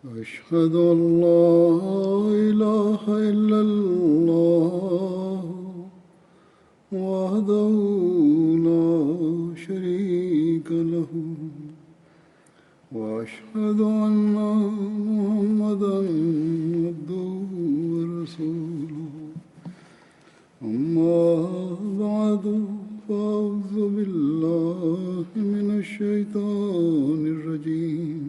أشهد أن لا إله إلا الله وحده لا شريك له وأشهد أن محمدا عبده ورسوله أما بعد فأعوذ بالله من الشيطان الرجيم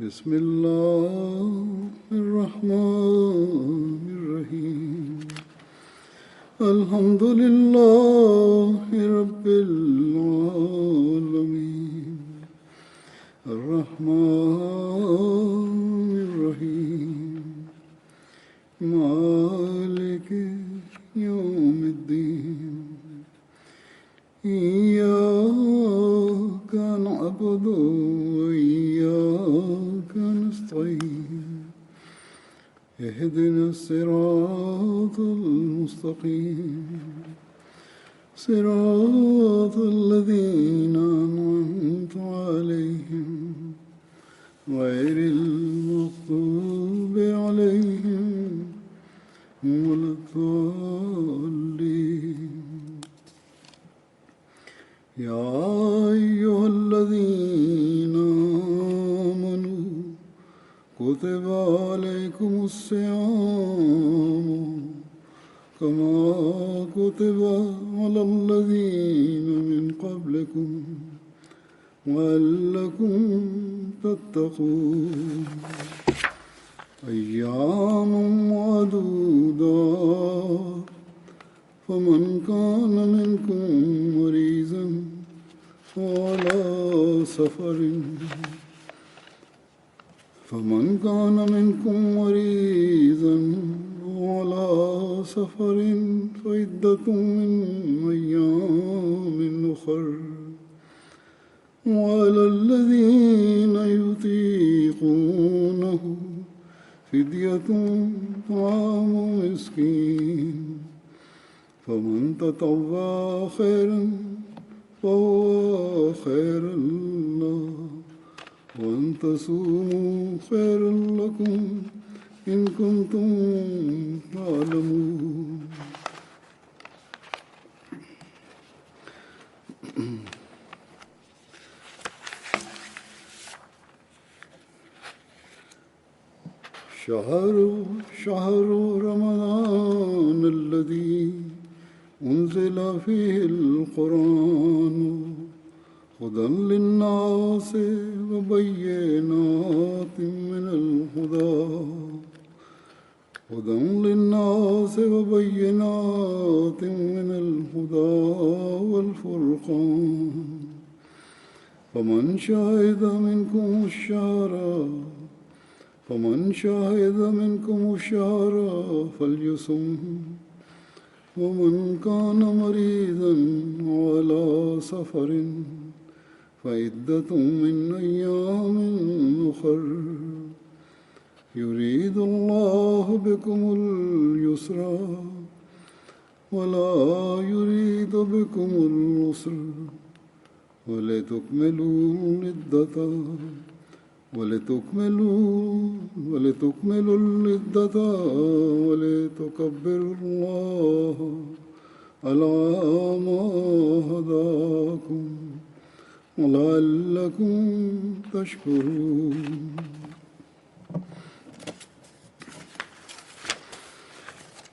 بسم الله الرحمن الرحيم الحمد لله رب العالمين الرحمن الرحيم مالك يوم الدين إياك نعبد وإياك نستعين اهدنا الصراط المستقيم صراط الذين أنعمت عليهم غير المغضوب عليهم ولا الضالين يا أيها الذين آمنوا كتب عليكم الصيام كما كتب على الذين من قبلكم لعلكم تتقون أيام معدودات فمن كان منكم مريضا وعلى سفر فعدة من أيام أخر وعلى الذين يطيقونه فدية طعام مسكين فمن تطوع خيرا فهو خير له وأن تصوموا خير لكم إن كنتم تعلمون شهر رمضان الذي أنزل فيه القرآن هدى للناس وبينات من الهدى والفرقان فمن شهد منكم الشهر فليصم ومن كان مريضا على سفر فعدة من أيام أخر يريد الله بكم اليسر ولا يريد بكم العسر ولتكملوا العدة العدة ولتكبروا الله على ما هداكم ولعلكم تشكرون.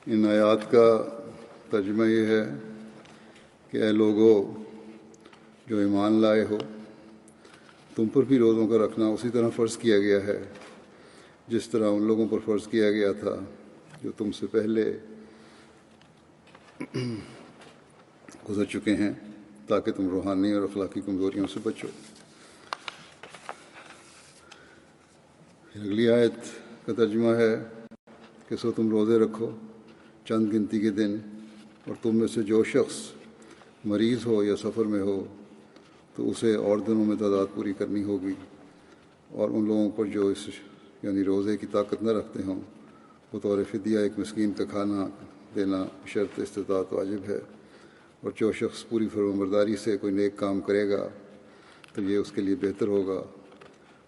ان آیات کا ترجمہ یہ ہے کہ اے لوگو جو ایمان لائے ہو، تم پر بھی روزوں کا رکھنا اسی طرح فرض کیا گیا ہے جس طرح ان لوگوں پر فرض کیا گیا تھا جو تم سے پہلے گزر چکے ہیں، تاکہ تم روحانی اور اخلاقی کمزوریوں سے بچو. اگلی آیت کا ترجمہ ہے کہ سو تم روزے رکھو چند گنتی کے دن، اور تم میں سے جو شخص مریض ہو یا سفر میں ہو تو اسے اور دنوں میں تعداد پوری کرنی ہوگی، اور ان لوگوں پر جو یعنی روزے کی طاقت نہ رکھتے ہوں بطور فدیہ ایک مسکین کا کھانا دینا شرط استطاعت واجب ہے. اور جو شخص پوری فرمانبرداری سے کوئی نیک کام کرے گا تو یہ اس کے لیے بہتر ہوگا،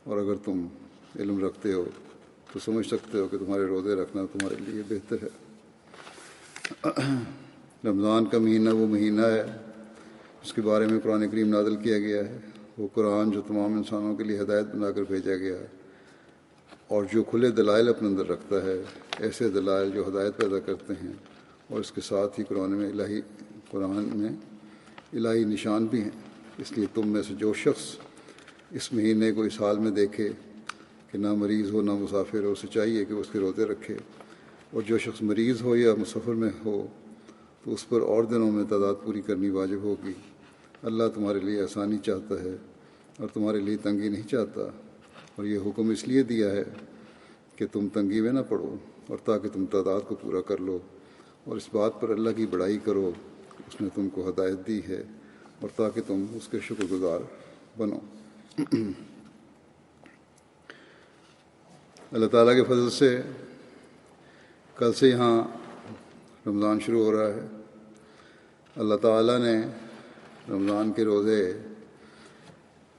اور اگر تم علم رکھتے ہو تو سمجھ سکتے ہو کہ تمہارے روزے رکھنا تمہارے لیے بہتر ہے۔ رمضان کا مہینہ وہ مہینہ ہے جس کے بارے میں قرآن کریم نازل کیا گیا ہے۔ وہ قرآن جو تمام انسانوں کے لیے ہدایت بنا کر بھیجا گیا ہے اور جو کھلے دلائل اپنے اندر رکھتا ہے، ایسے دلائل جو ہدایت پیدا کرتے ہیں، اور اس کے ساتھ ہی قرآن میں الہی نشان بھی ہیں۔ اس لیے تم میں سے جو شخص اس مہینے کو اس حال میں دیکھے کہ نہ مریض ہو نہ مسافر ہو، اسے چاہیے کہ اس کے روزے رکھے، اور جو شخص مریض ہو یا مسافر میں ہو تو اس پر اور دنوں میں تعداد پوری کرنی واجب ہوگی۔ اللہ تمہارے لیے آسانی چاہتا ہے اور تمہارے لیے تنگی نہیں چاہتا، اور یہ حکم اس لیے دیا ہے کہ تم تنگی میں نہ پڑو اور تاکہ تم تعداد کو پورا کر لو، اور اس بات پر اللہ کی بڑائی کرو کہ اس نے تم کو ہدایت دی ہے، اور تاکہ تم اس کے شکر گزار بنو۔ اللہ تعالیٰ کے فضل سے کل سے یہاں رمضان شروع ہو رہا ہے۔ اللہ تعالیٰ نے رمضان کے روزے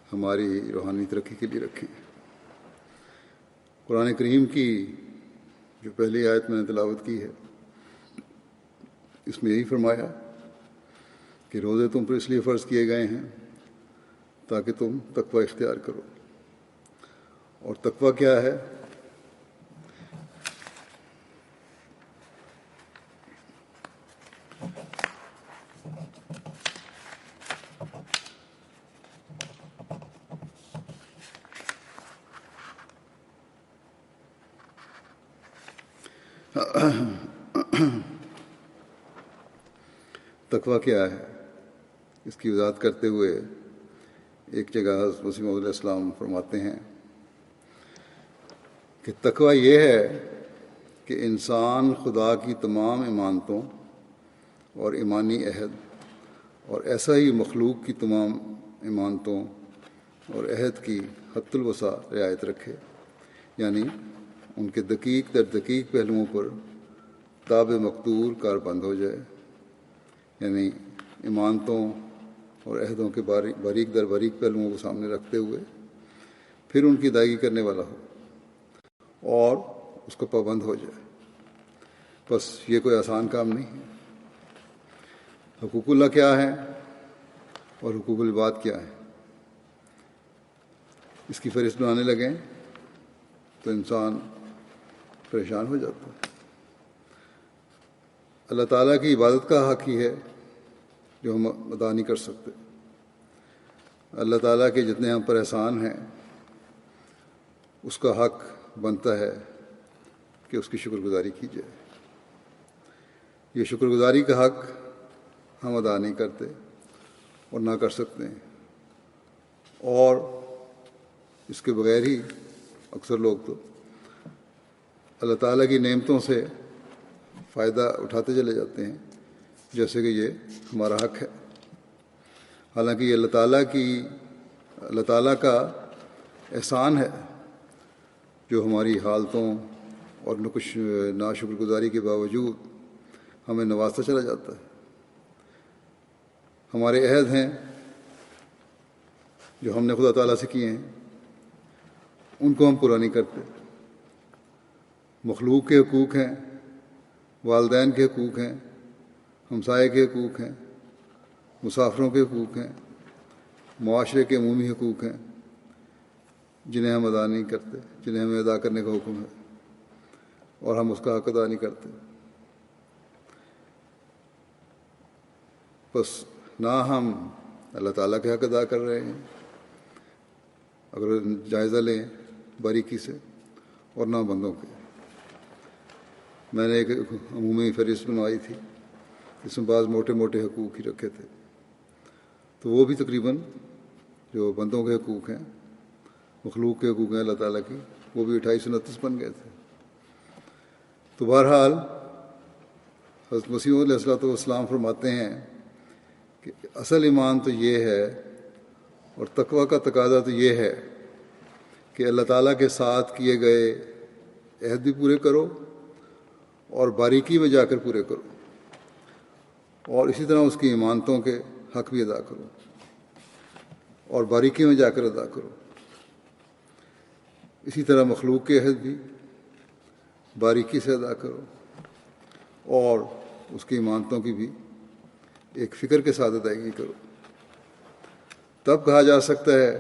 ہماری روحانی ترقی کے لیے رکھے۔ قرآن کریم کی جو پہلی آیت میں نے تلاوت کی ہے، اس میں یہی فرمایا کہ روزے تم پر اس لیے فرض کیے گئے ہیں تاکہ تم تقوی اختیار کرو۔ اور تقوی کیا ہے؟ تقوی کیا ہے؟ اس کی وضاحت کرتے ہوئے ایک جگہ حضرت مسیح موعود علیہ السلام فرماتے ہیں کہ تقوی یہ ہے کہ انسان خدا کی تمام امانتوں اور ایمانی عہد اور ایسا ہی مخلوق کی تمام امانتوں اور عہد کی حد الوسع رعایت رکھے، یعنی ان کے دقیق در دقیق پہلوؤں پر تاب مقدور کار بند ہو جائے، یعنی ایمانتوں اور عہدوں کے باریک در باریک پہلوؤں کو سامنے رکھتے ہوئے پھر ان کی ادائیگی کرنے والا ہو اور اس کو پابند ہو جائے۔ بس یہ کوئی آسان کام نہیں ہے۔ حقوق اللہ کیا ہے اور حقوق العباد کیا ہے، اس کی فہرست بنانے لگیں تو انسان پریشان ہو جاتا ہے۔ اللہ تعالیٰ کی عبادت کا حق ہی ہے جو ہم ادا نہیں کر سکتے۔ اللہ تعالیٰ کے جتنے ہم پر احسان ہیں اس کا حق بنتا ہے کہ اس کی شکر گزاری کی جائے۔ یہ شکر گزاری کا حق ہم ادا نہیں کرتے اور نہ کر سکتے ہیں، اور اس کے بغیر ہی اکثر لوگ تو اللہ تعالیٰ کی نعمتوں سے فائدہ اٹھاتے چلے جاتے ہیں جیسے کہ یہ ہمارا حق ہے، حالانکہ یہ اللہ تعالیٰ کا احسان ہے جو ہماری حالتوں اور کچھ ناشکر گزاری کے باوجود ہمیں نوازتا چلا جاتا ہے۔ ہمارے عہد ہیں جو ہم نے خدا تعالیٰ سے کیے ہیں، ان کو ہم پورا نہیں کرتے۔ مخلوق کے حقوق ہیں، والدین کے حقوق ہیں، ہمسائے کے حقوق ہیں، مسافروں کے حقوق ہیں، معاشرے کے عمومی حقوق ہیں جنہیں ہم ادا نہیں کرتے، جنہیں ہمیں ادا کرنے کا حکم ہے، اور ہم اس کا حق ادا نہیں کرتے۔ بس نہ ہم اللہ تعالیٰ کے حق ادا کر رہے ہیں اگر جائزہ لیں باریکی سے، اور نہ بندوں کے۔ میں نے ایک عمومی فہرست بنوائی تھی جس میں بعض موٹے موٹے حقوق ہی رکھے تھے، تو وہ بھی تقریباً جو بندوں کے حقوق ہیں، مخلوق کے حقوق ہیں اللہ تعالیٰ کی، وہ بھی 2829 بن گئے تھے۔ تو بہرحال حضرت مسیح علیہ السلام فرماتے ہیں کہ اصل ایمان تو یہ ہے اور تقویٰ کا تقاضا تو یہ ہے کہ اللہ تعالیٰ کے ساتھ کیے گئے عہد بھی پورے کرو اور باریکی میں جا کر پورے کرو، اور اسی طرح اس کی ایمانتوں کے حق بھی ادا کرو اور باریکی میں جا کر ادا کرو۔ اسی طرح مخلوق کے عہد بھی باریکی سے ادا کرو اور اس کی امانتوں کی بھی ایک فکر کے ساتھ ادائیگی کرو. تب کہا جا سکتا ہے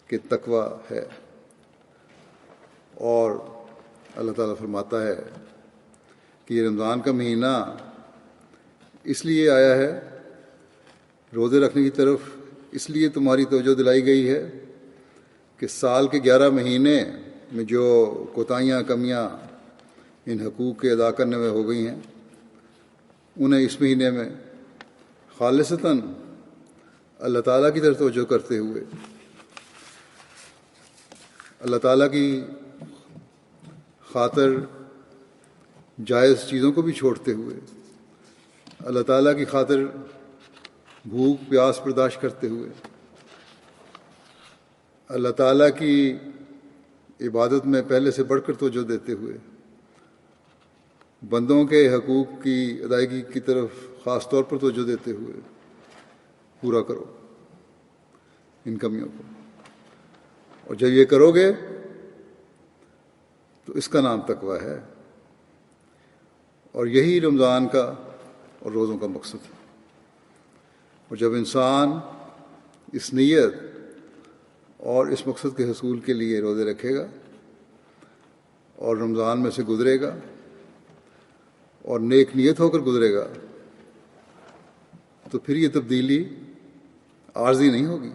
کہ تقوی ہے. اور اللہ تعالیٰ فرماتا ہے کہ یہ رمضان کا مہینہ اس لیے آیا ہے روزے رکھنے کی طرف، اس لیے تمہاری توجہ دلائی گئی ہے کہ سال کے 11 مہینے میں جو کوتاہیاں کمیاں ان حقوق کے ادا کرنے میں ہو گئی ہیں، انہیں اس مہینے میں خالصتاً اللہ تعالیٰ کی طرف توجہ کرتے ہوئے، اللہ تعالیٰ کی خاطر جائز چیزوں کو بھی چھوڑتے ہوئے، اللہ تعالیٰ کی خاطر بھوک پیاس برداشت کرتے ہوئے، اللہ تعالیٰ کی عبادت میں پہلے سے بڑھ کر توجہ دیتے ہوئے بندوں کے حقوق کی ادائیگی کی طرف خاص طور پر توجہ دیتے ہوئے پورا کرو ان کمیوں کو. اور جب یہ کرو گے تو اس کا نام تقوی ہے، اور یہی رمضان کا اور روزوں کا مقصد ہے. اور جب انسان اس نیت اور اس مقصد کے حصول کے لیے روزے رکھے گا اور رمضان میں سے گزرے گا اور نیک نیت ہو کر گزرے گا، تو پھر یہ تبدیلی عارضی نہیں ہوگی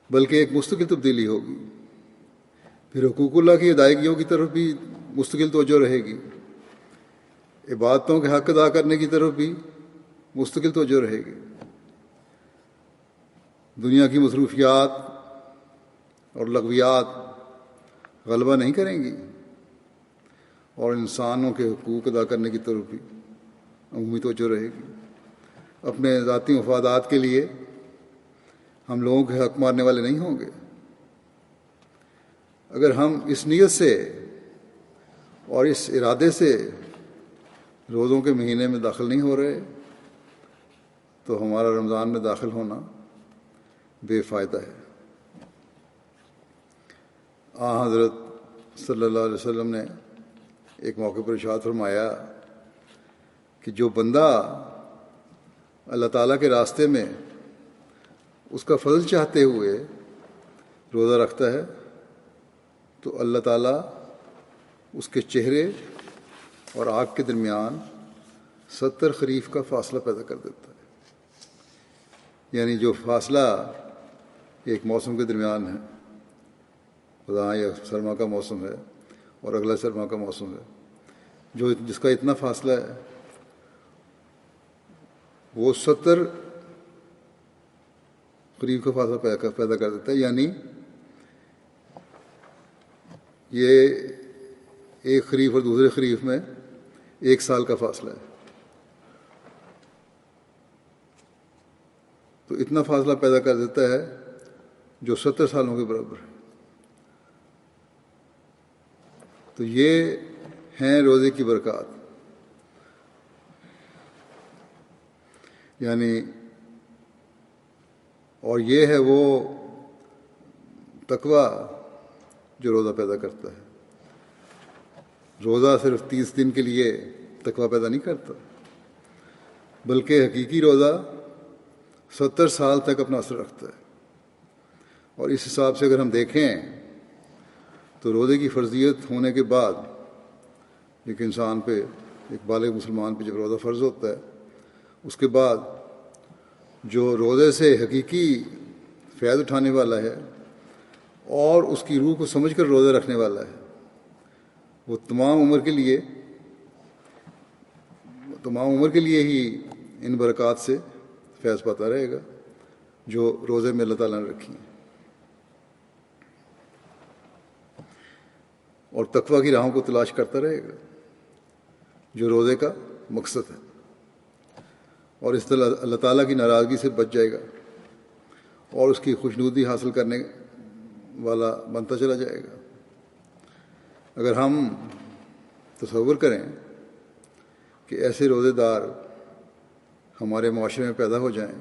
بلکہ ایک مستقل تبدیلی ہوگی. پھر حقوق اللہ کی ادائیگیوں کی طرف بھی مستقل توجہ رہے گی، عبادتوں کے حق ادا کرنے کی طرف بھی مستقل توجہ رہے گی. دنیا کی مصروفیات اور لغویات غلبہ نہیں کریں گی، اور انسانوں کے حقوق ادا کرنے کی طرف بھی عمومی توجہ رہے گی. اپنے ذاتی مفادات کے لیے ہم لوگوں کے حق مارنے والے نہیں ہوں گے. اگر ہم اس نیت سے اور اس ارادے سے روزوں کے مہینے میں داخل نہیں ہو رہے تو ہمارا رمضان میں داخل ہونا بے فائدہ ہے. حضرت صلی اللہ علیہ وسلم نے ایک موقع پر ارشاد فرمایا کہ جو بندہ اللہ تعالیٰ کے راستے میں اس کا فضل چاہتے ہوئے روزہ رکھتا ہے تو اللہ تعالیٰ اس کے چہرے اور آگ کے درمیان 70 خریف کا فاصلہ پیدا کر دیتا ہے. یعنی جو فاصلہ ایک موسم کے درمیان ہے، خدا یہ سرما کا موسم ہے اور اگلا سرما کا موسم ہے، جس کا اتنا فاصلہ ہے وہ 70 خریف کا فاصلہ پیدا کر دیتا ہے. یعنی یہ ایک خریف اور دوسرے خریف میں 1 سال کا فاصلہ ہے. تو اتنا فاصلہ پیدا کر دیتا ہے جو 70 سالوں کے برابر ہے. تو یہ ہیں روزے کی برکات. یعنی اور یہ ہے وہ تقوی جو روزہ پیدا کرتا ہے. روزہ صرف 30 دن کے لیے تقوی پیدا نہیں کرتا، بلکہ حقیقی روزہ 70 سال تک اپنا اثر رکھتا ہے. اور اس حساب سے اگر ہم دیکھیں تو روزے کی فرضیت ہونے کے بعد ایک انسان پہ، ایک بالغ مسلمان پہ جب روزہ فرض ہوتا ہے، اس کے بعد جو روزے سے حقیقی فیض اٹھانے والا ہے اور اس کی روح کو سمجھ کر روزہ رکھنے والا ہے، وہ تمام عمر کے لیے ہی ان برکات سے فیض پاتا رہے گا جو روزے میں اللہ تعالیٰ نے رکھی ہیں. اور تقوی کی راہوں کو تلاش کرتا رہے گا جو روزے کا مقصد ہے، اور اس طرح اللہ تعالیٰ کی ناراضگی سے بچ جائے گا اور اس کی خوشنودی حاصل کرنے والا بنتا چلا جائے گا. اگر ہم تصور کریں کہ ایسے روزے دار ہمارے معاشرے میں پیدا ہو جائیں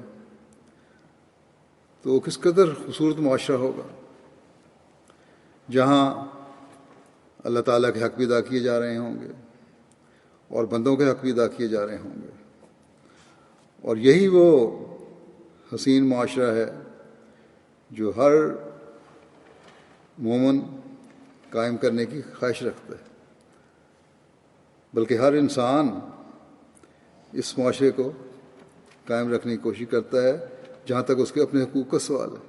تو وہ کس قدر خوبصورت معاشرہ ہوگا. جہاں اللہ تعالیٰ کے حق بھی ادا کیے جا رہے ہوں گے اور بندوں کے حق بھی ادا کیے جا رہے ہوں گے. اور یہی وہ حسین معاشرہ ہے جو ہر مومن قائم کرنے کی خواہش رکھتا ہے، بلکہ ہر انسان اس معاشرے کو قائم رکھنے کی کوشش کرتا ہے جہاں تک اس کے اپنے حقوق کا سوال ہے.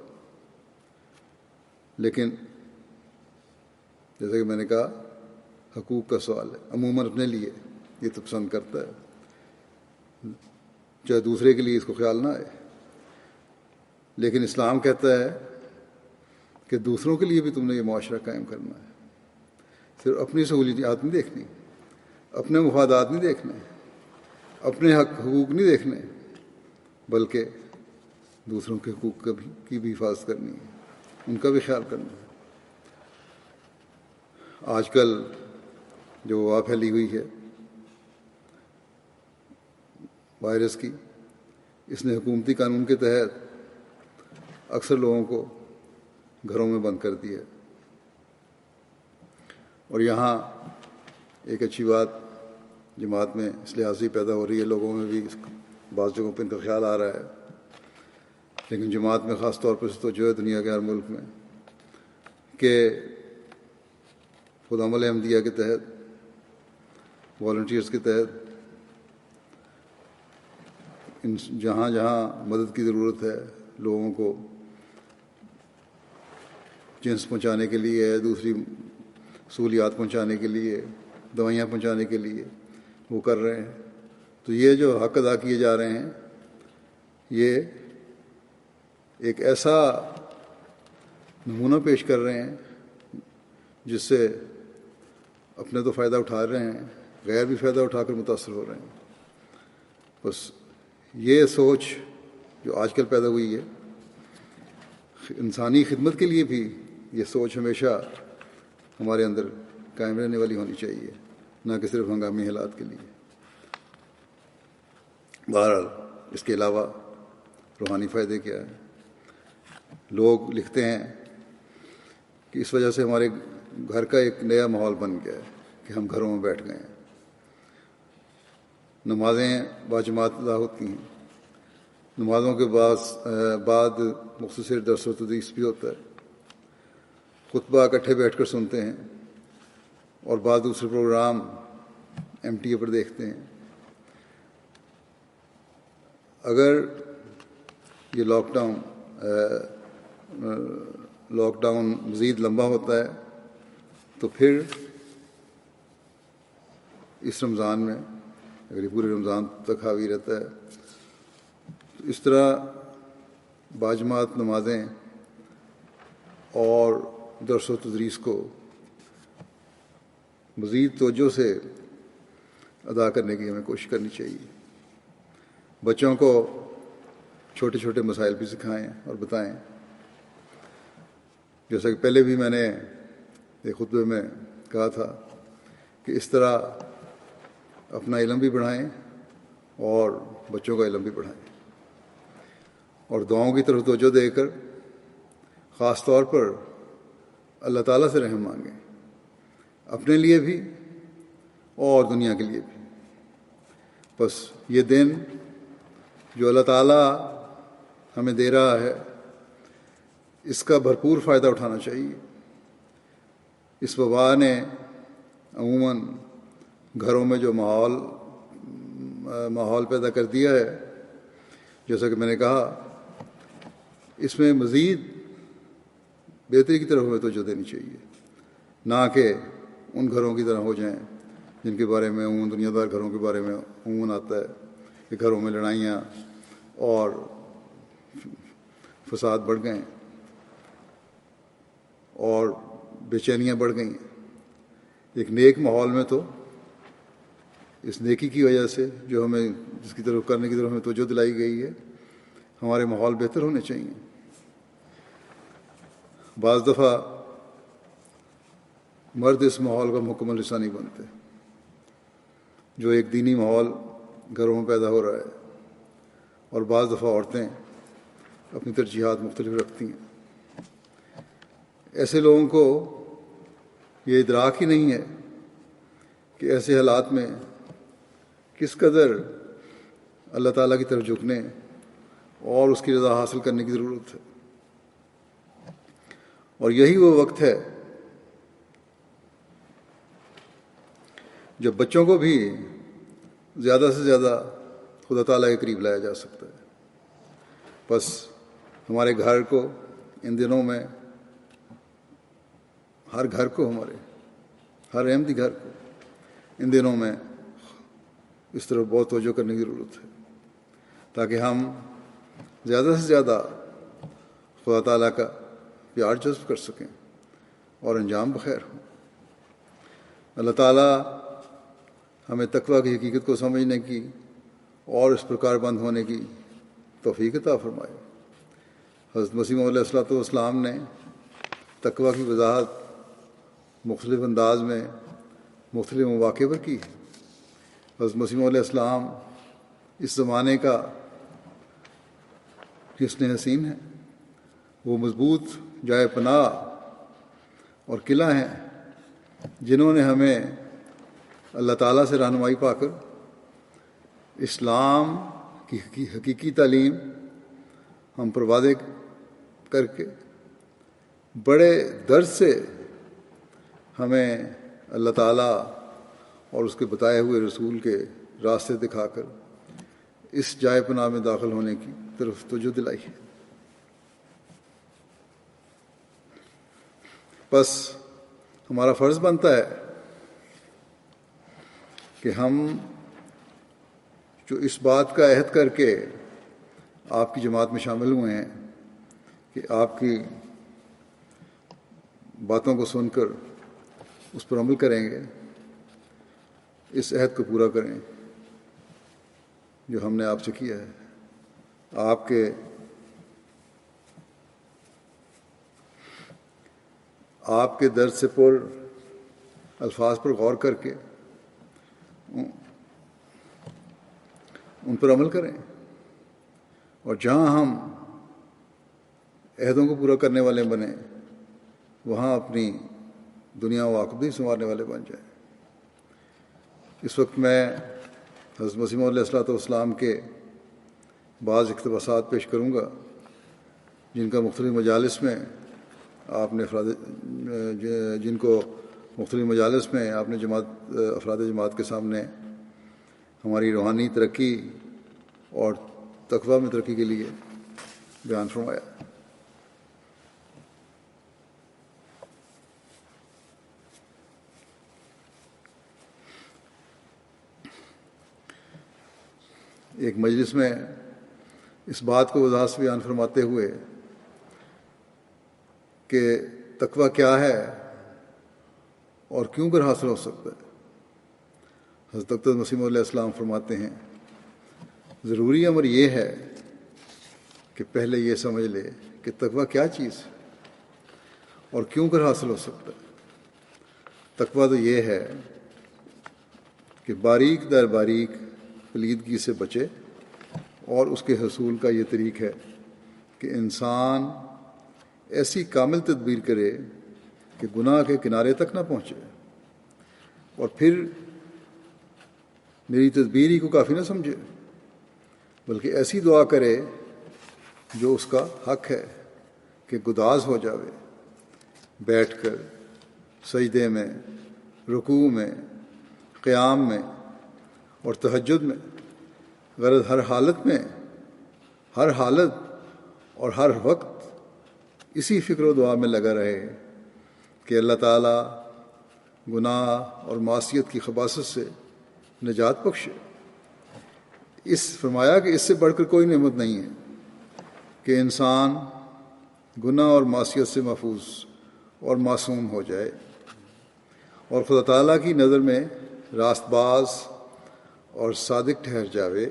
لیکن جیسے کہ میں نے کہا، حقوق کا سوال ہے، عموماً اپنے لیے یہ تو پسند کرتا ہے، چاہے دوسرے کے لیے اس کو خیال نہ آئے. لیکن اسلام کہتا ہے کہ دوسروں کے لیے بھی تم نے یہ معاشرہ قائم کرنا ہے. صرف اپنی سہولیات نہیں دیکھنی، اپنے مفادات نہیں دیکھنے، اپنے حقوق نہیں دیکھنے، بلکہ دوسروں کے حقوق کی بھی حفاظت کرنی ہے، ان کا بھی خیال کرنا ہے. آج کل جو وبا پھیلی ہوئی ہے وائرس کی، اس نے حکومتی قانون کے تحت اکثر لوگوں کو گھروں میں بند کر دیا. اور یہاں ایک اچھی بات جماعت میں اس لحاظ سے پیدا ہو رہی ہے، لوگوں میں بھی بعض جگہوں پہ ان کا خیال آ رہا ہے، لیکن جماعت میں خاص طور پر توجہ ہے دنیا کے ہر ملک میں کہ خود عمل احمدیہ کے تحت، والنٹیئرز کے تحت جہاں جہاں مدد کی ضرورت ہے، لوگوں کو جنس پہنچانے کے لیے، دوسری سہولیات پہنچانے کے لیے، دوائیاں پہنچانے کے لیے وہ کر رہے ہیں. تو یہ جو حق ادا کیے جا رہے ہیں، یہ ایک ایسا نمونہ پیش کر رہے ہیں جس سے اپنے تو فائدہ اٹھا رہے ہیں، غیر بھی فائدہ اٹھا کر متاثر ہو رہے ہیں. بس یہ سوچ جو آج کل پیدا ہوئی ہے، انسانی خدمت کے لیے بھی یہ سوچ ہمیشہ ہمارے اندر قائم رہنے والی ہونی چاہیے، نہ کہ صرف ہنگامی حالات کے لیے. بہرحال اس کے علاوہ روحانی فائدے کیا ہیں؟ لوگ لکھتے ہیں کہ اس وجہ سے ہمارے گھر کا ایک نیا ماحول بن گیا ہے کہ ہم گھروں میں بیٹھ گئے ہیں. نمازیں باجماعت ادا ہوتی ہیں، نمازوں کے بعد مختصر درس و تدریس بھی ہوتا ہے، خطبہ اکٹھے بیٹھ کر سنتے ہیں، اور بعض دوسرے پروگرام MTA پر دیکھتے ہیں. اگر یہ لاک ڈاؤن مزید لمبا ہوتا ہے تو پھر اس رمضان میں، اگر یہ پورے رمضان تک حاوی رہتا ہے، تو اس طرح باجماعت نمازیں اور درس و تدریس کو مزید توجہ سے ادا کرنے کی ہمیں کوشش کرنی چاہیے. بچوں کو چھوٹے چھوٹے مسائل بھی سکھائیں اور بتائیں. جیسا کہ پہلے بھی میں نے ایک خطبے میں کہا تھا کہ اس طرح اپنا علم بھی بڑھائیں اور بچوں کا علم بھی بڑھائیں، اور دعاؤں کی طرف توجہ دے کر خاص طور پر اللہ تعالیٰ سے رحم مانگیں، اپنے لیے بھی اور دنیا کے لیے بھی. بس یہ دن جو اللہ تعالیٰ ہمیں دے رہا ہے، اس کا بھرپور فائدہ اٹھانا چاہیے. اس وبا نے عموماً گھروں میں جو ماحول پیدا کر دیا ہے، جیسا کہ میں نے کہا، اس میں مزید بہتری کی طرف ہمیں توجہ دینی چاہیے، نہ کہ ان گھروں کی طرح ہو جائیں جن کے بارے میں عموماً دنیا دار گھروں کے بارے میں عموماً آتا ہے کہ گھروں میں لڑائیاں اور فساد بڑھ گئے اور بے چینیاں بڑھ گئیں. ایک نیک ماحول میں تو اس نیکی کی وجہ سے جو ہمیں جس کی طرف کرنے کی طرف ہمیں توجہ دلائی گئی ہے، ہمارے ماحول بہتر ہونے چاہیے. بعض دفعہ مرد اس ماحول کا مکمل حصہ نہیں بنتے، جو ایک دینی ماحول گھروں میں پیدا ہو رہا ہے، اور بعض دفعہ عورتیں اپنی ترجیحات مختلف رکھتی ہیں. ایسے لوگوں کو یہ ادراک ہی نہیں ہے کہ ایسے حالات میں کس قدر اللہ تعالیٰ کی طرف جھکنے اور اس کی رضا حاصل کرنے کی ضرورت ہے۔ اور یہی وہ وقت ہے جب بچوں کو بھی زیادہ سے زیادہ خدا تعالیٰ کے قریب لایا جا سکتا ہے۔ بس ہمارے گھر کو ان دنوں میں، ہر گھر کو، ہمارے ہر احمدی گھر کو ان دنوں میں اس طرف بہت توجہ کرنے کی ضرورت ہے، تاکہ ہم زیادہ سے زیادہ خدا تعالیٰ کا پیار جذب کر سکیں اور انجام بخیر ہوں۔ اللہ تعالیٰ ہمیں تقویٰ کی حقیقت کو سمجھنے کی اور اس پر کاربند ہونے کی توفیق عطا فرمائے۔ حضرت مسیح موعود علیہ الصلوۃ والسلام نے تقویٰ کی وضاحت مختلف انداز میں مختلف مواقع پر کی ہے۔ حضرت مسیح موعود علیہ السلام اس زمانے کا حسن حسین ہے، وہ مضبوط جائے پناہ اور قلعہ ہیں جنہوں نے ہمیں اللہ تعالیٰ سے رہنمائی پا کر اسلام کی حقیقی تعلیم ہم پر واضح کر کے بڑے درد سے ہمیں اللہ تعالیٰ اور اس کے بتائے ہوئے رسول کے راستے دکھا کر اس جائے پناہ میں داخل ہونے کی طرف توجہ دلائی ہے۔ بس ہمارا فرض بنتا ہے کہ ہم جو اس بات کا عہد کر کے آپ کی جماعت میں شامل ہوئے ہیں کہ آپ کی باتوں کو سن کر اس پر عمل کریں گے، اس عہد کو پورا کریں جو ہم نے آپ سے کیا ہے۔ آپ کے درد سے پر الفاظ پر غور کر کے ان پر عمل کریں، اور جہاں ہم عہدوں کو پورا کرنے والے بنیں وہاں اپنی دنیا و عاقبت سنوارنے والے بن جائیں۔ اس وقت میں حضرت مسیح موعود علیہ الصلوۃ والسلام کے بعض اقتباسات پیش کروں گا جن کو مختلف مجالس میں آپ نے افراد جماعت کے سامنے ہماری روحانی ترقی اور تقویٰ میں ترقی کے لیے بیان فرمایا۔ ایک مجلس میں اس بات کو وضاحت سے بیان فرماتے ہوئے کہ تقویٰ کیا ہے اور کیوں کر حاصل ہو سکتا ہے، حضرت اقدس مسیح موعود علیہ السلام فرماتے ہیں ضروری امر یہ ہے کہ پہلے یہ سمجھ لے کہ تقویٰ کیا چیز ہے اور کیوں کر حاصل ہو سکتا ہے۔ تقویٰ تو یہ ہے کہ باریک در باریک پلیدگی سے بچے، اور اس کے حصول کا یہ طریق ہے کہ انسان ایسی کامل تدبیر کرے کہ گناہ کے کنارے تک نہ پہنچے، اور پھر میری تدبیر ہی کو کافی نہ سمجھے بلکہ ایسی دعا کرے جو اس کا حق ہے کہ گداز ہو جاوے، بیٹھ کر، سجدے میں، رکوع میں، قیام میں اور تہجد میں، غرض ہر حالت میں، ہر حالت اور ہر وقت اسی فکر و دعا میں لگا رہے کہ اللہ تعالیٰ گناہ اور معصیت کی خباثت سے نجات بخشے۔ فرمایا کہ اس سے بڑھ کر کوئی نعمت نہیں ہے کہ انسان گناہ اور معصیت سے محفوظ اور معصوم ہو جائے اور خدا تعالیٰ کی نظر میں راست باز اور صادق ٹھہر جاوے۔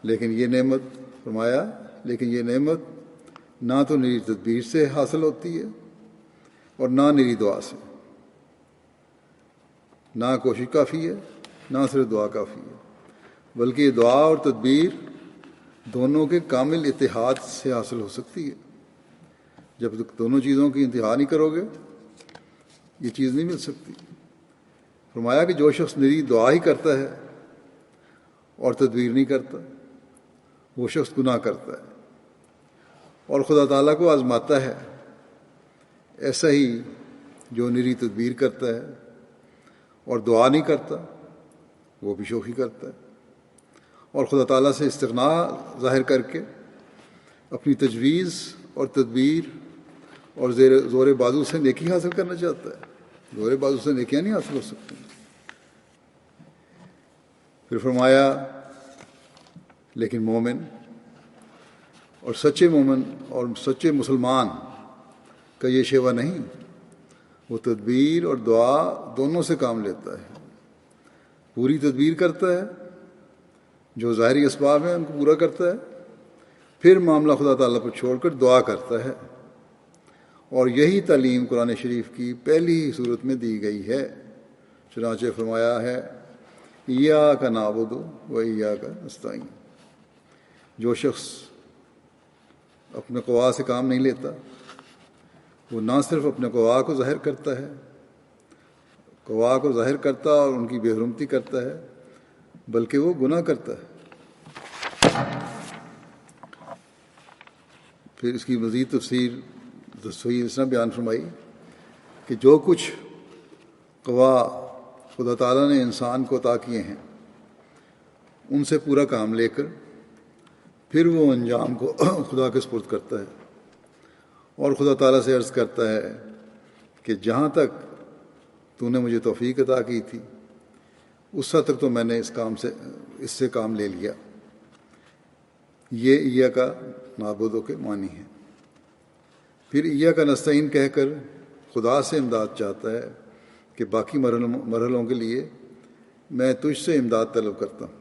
لیکن یہ نعمت نہ تو نری تدبیر سے حاصل ہوتی ہے اور نہ نری دعا سے، نہ کوشش کافی ہے نہ صرف دعا کافی ہے، بلکہ دعا اور تدبیر دونوں کے کامل اتحاد سے حاصل ہو سکتی ہے۔ جب تک دونوں چیزوں کی انتہا نہیں کرو گے یہ چیز نہیں مل سکتی۔ فرمایا کہ جو شخص نری دعا ہی کرتا ہے اور تدبیر نہیں کرتا، وہ شخص گناہ کرتا ہے اور خدا تعالیٰ کو آزماتا ہے۔ ایسا ہی جو نری تدبیر کرتا ہے اور دعا نہیں کرتا، وہ بھی شوخی کرتا ہے اور خدا تعالیٰ سے استغنا ظاہر کر کے اپنی تجویز اور تدبیر اور زور بازو سے نیکی حاصل کرنا چاہتا ہے۔ زور بازو سے نیکیاں نہیں حاصل ہو سکتی۔ پھر فرمایا لیکن مومن اور سچے مومن اور سچے مسلمان کا یہ شیوا نہیں، وہ تدبیر اور دعا دونوں سے کام لیتا ہے۔ پوری تدبیر کرتا ہے، جو ظاہری اسباب ہیں ان کو پورا کرتا ہے، پھر معاملہ خدا تعالیٰ پر چھوڑ کر دعا کرتا ہے، اور یہی تعلیم قرآن شریف کی پہلی ہی صورت میں دی گئی ہے۔ چنانچہ فرمایا ہے ایاک نعبد و ایاک نستعین۔ جو شخص اپنے قوا سے کام نہیں لیتا، وہ نہ صرف اپنے قوا کو ظاہر کرتا ہے، قوا کو ظاہر کرتا اور ان کی بے حرمتی کرتا ہے، بلکہ وہ گناہ کرتا ہے۔ پھر اس کی مزید تفسیر اس نے بیان فرمائی کہ جو کچھ قوا خدا تعالیٰ نے انسان کو عطا کیے ہیں، ان سے پورا کام لے کر پھر وہ انجام کو خدا کے سپرد کرتا ہے اور خدا تعالیٰ سے عرض کرتا ہے کہ جہاں تک تو نے مجھے توفیق عطا کی تھی اس حد تک تو میں نے اس سے کام لے لیا۔ یہ ایاک نعبد کے معنی ہے۔ پھر ایاک نستعین کہہ کر خدا سے امداد چاہتا ہے کہ باقی مرحلوں کے لیے میں تجھ سے امداد طلب کرتا ہوں۔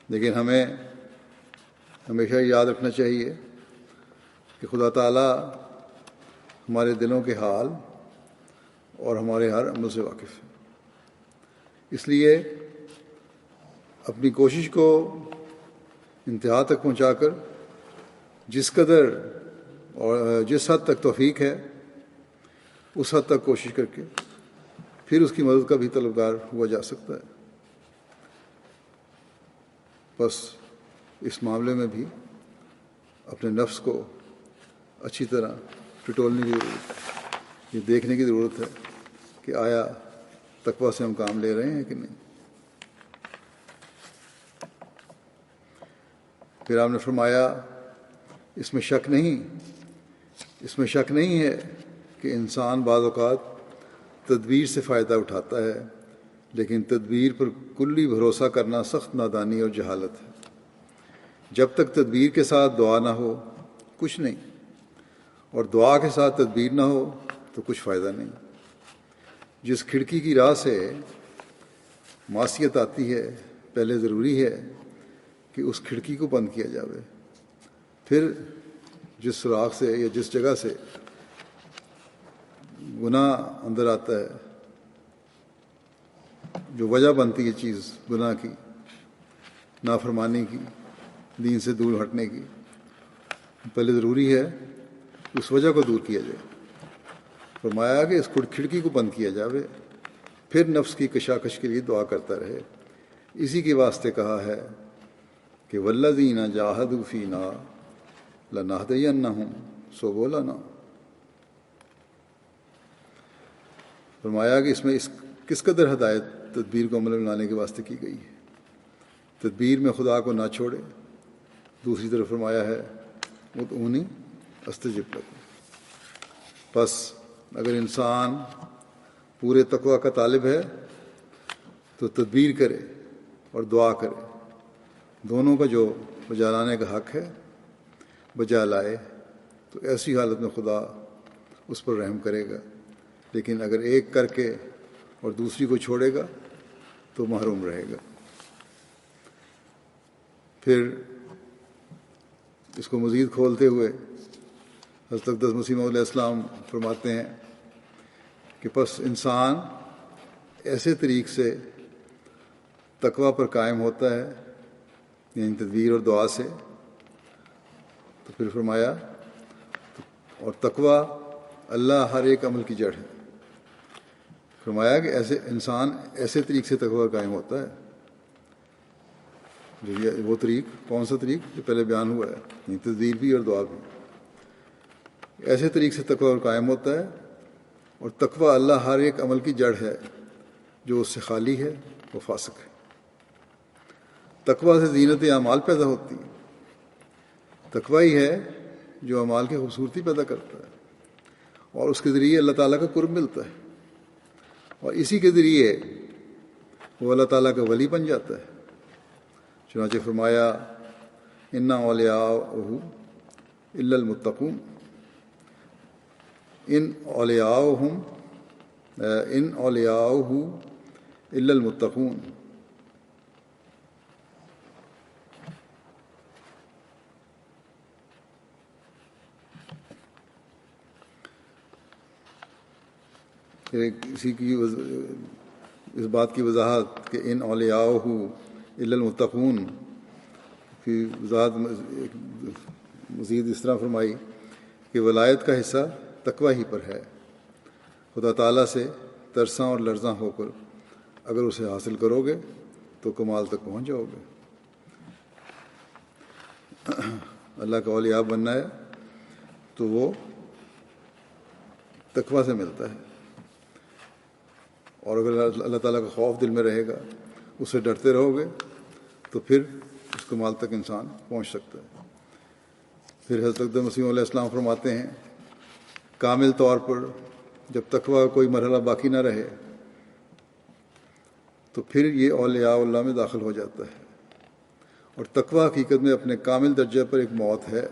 لیکن ہمیں ہمیشہ یاد رکھنا چاہیے کہ خدا تعالیٰ ہمارے دلوں کے حال اور ہمارے ہر عمل سے واقف ہے۔ اس لیے اپنی کوشش کو انتہا تک پہنچا کر جس قدر اور جس حد تک توفیق ہے اس حد تک کوشش کر کے پھر اس کی مدد کا بھی طلبگار ہوا جا سکتا ہے۔ بس اس معاملے میں بھی اپنے نفس کو اچھی طرح ٹٹولنے کی ضرورت ہے، یہ دیکھنے کی ضرورت ہے کہ آیا تقویٰ سے ہم کام لے رہے ہیں کہ نہیں۔ پھر آپ نے فرمایا اس میں شک نہیں ہے کہ انسان بعض اوقات تدبیر سے فائدہ اٹھاتا ہے، لیکن تدبیر پر کلی بھروسہ کرنا سخت نادانی اور جہالت ہے۔ جب تک تدبیر کے ساتھ دعا نہ ہو کچھ نہیں، اور دعا کے ساتھ تدبیر نہ ہو تو کچھ فائدہ نہیں۔ جس کھڑکی کی راہ سے معصیت آتی ہے، پہلے ضروری ہے کہ اس کھڑکی کو بند کیا جاوے، پھر جس سوراخ سے یا جس جگہ سے گناہ اندر آتا ہے، جو وجہ بنتی ہے چیز گناہ کی، نافرمانی کی، دین سے دور ہٹنے کی، پہلے ضروری ہے اس وجہ کو دور کیا جائے۔ فرمایا کہ اس کھڑکی کو بند کیا جاوے، پھر نفس کی کشاکش کے لیے دعا کرتا رہے۔ اسی کے واسطے کہا ہے کہ والذین جاہدوا فینا لنہدینہم سبلنا۔ فرمایا کہ اس میں کس قدر ہدایت تدبیر کو عمل میں لانے کے واسطے کی گئی ہے۔ تدبیر میں خدا کو نہ چھوڑے۔ دوسری طرف فرمایا ہے ادعونی استجب لکم۔ بس اگر انسان پورے تقویٰ کا طالب ہے تو تدبیر کرے اور دعا کرے، دونوں کا جو بجا لانے کا حق ہے بجا لائے، تو ایسی حالت میں خدا اس پر رحم کرے گا۔ لیکن اگر ایک کر کے اور دوسری کو چھوڑے گا تو محروم رہے گا۔ پھر اس کو مزید کھولتے ہوئے حضرت اقدس مسیح موعود علیہ السلام فرماتے ہیں کہ پس انسان ایسے طریق سے تقویٰ پر قائم ہوتا ہے، یعنی تدبیر اور دعا سے، تو پھر فرمایا اور تقوی اللہ ہر ایک عمل کی جڑ ہے۔ فرمایا کہ ایسے انسان ایسے طریق سے تقوی قائم ہوتا ہے، جو یہ وہ طریق، کون سا طریق جو پہلے بیان ہوا ہے، یعنی تدبیر بھی اور دعا بھی، ایسے طریق سے تقوی قائم ہوتا ہے۔ اور تقوی اللہ ہر ایک عمل کی جڑ ہے، جو اس سے خالی ہے وہ فاسق ہے۔ تقوی سے زینت اعمال پیدا ہوتی ہے، تقوی ہی ہے جو اعمال کی خوبصورتی پیدا کرتا ہے، اور اس کے ذریعے اللہ تعالیٰ کا قرب ملتا ہے، اور اسی کے ذریعے وہ اللہ تعالیٰ کا ولی بن جاتا ہے۔ چنانچہ فرمایا انا اولیاءہ الا المتقون، ان اولیاءہ الا المتقون۔ اسی کی اس بات کی وضاحت کہ ان اولیاءہ الا المتقون کی وضاحت مزید اس طرح فرمائی کہ ولایت کا حصہ تقوی ہی پر ہے۔ خدا تعالیٰ سے ترساں اور لرزاں ہو کر اگر اسے حاصل کرو گے تو کمال تک پہنچ جاؤ گے۔ اللہ کا اولیاء بننا ہے تو وہ تقوی سے ملتا ہے، اور اگر اللہ تعالیٰ کا خوف دل میں رہے گا، اس سے ڈرتے رہو گے، تو پھر اس کمال تک انسان پہنچ سکتا ہے۔ پھر حضرت مسیح علیہ السلام فرماتے ہیں کامل طور پر جب تقوی کا کوئی مرحلہ باقی نہ رہے تو پھر یہ اولیاء اللہ میں داخل ہو جاتا ہے، اور تقوی حقیقت میں اپنے کامل درجے پر ایک موت ہے،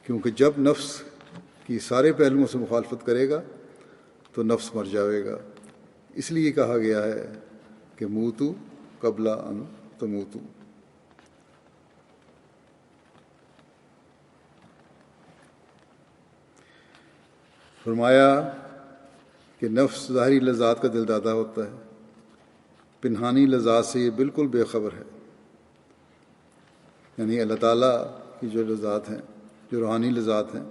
کیونکہ جب نفس کی سارے پہلوؤں سے مخالفت کرے گا تو نفس مر جائے گا۔ اس لیے کہا گیا ہے کہ موتو قبل ان تموتو۔ فرمایا کہ نفس ظاہری لذات کا دل دادا ہوتا ہے، پنہانی لذات سے یہ بالکل بے خبر ہے۔ یعنی اللہ تعالیٰ کی جو لذات ہیں، جو روحانی لذات ہیں،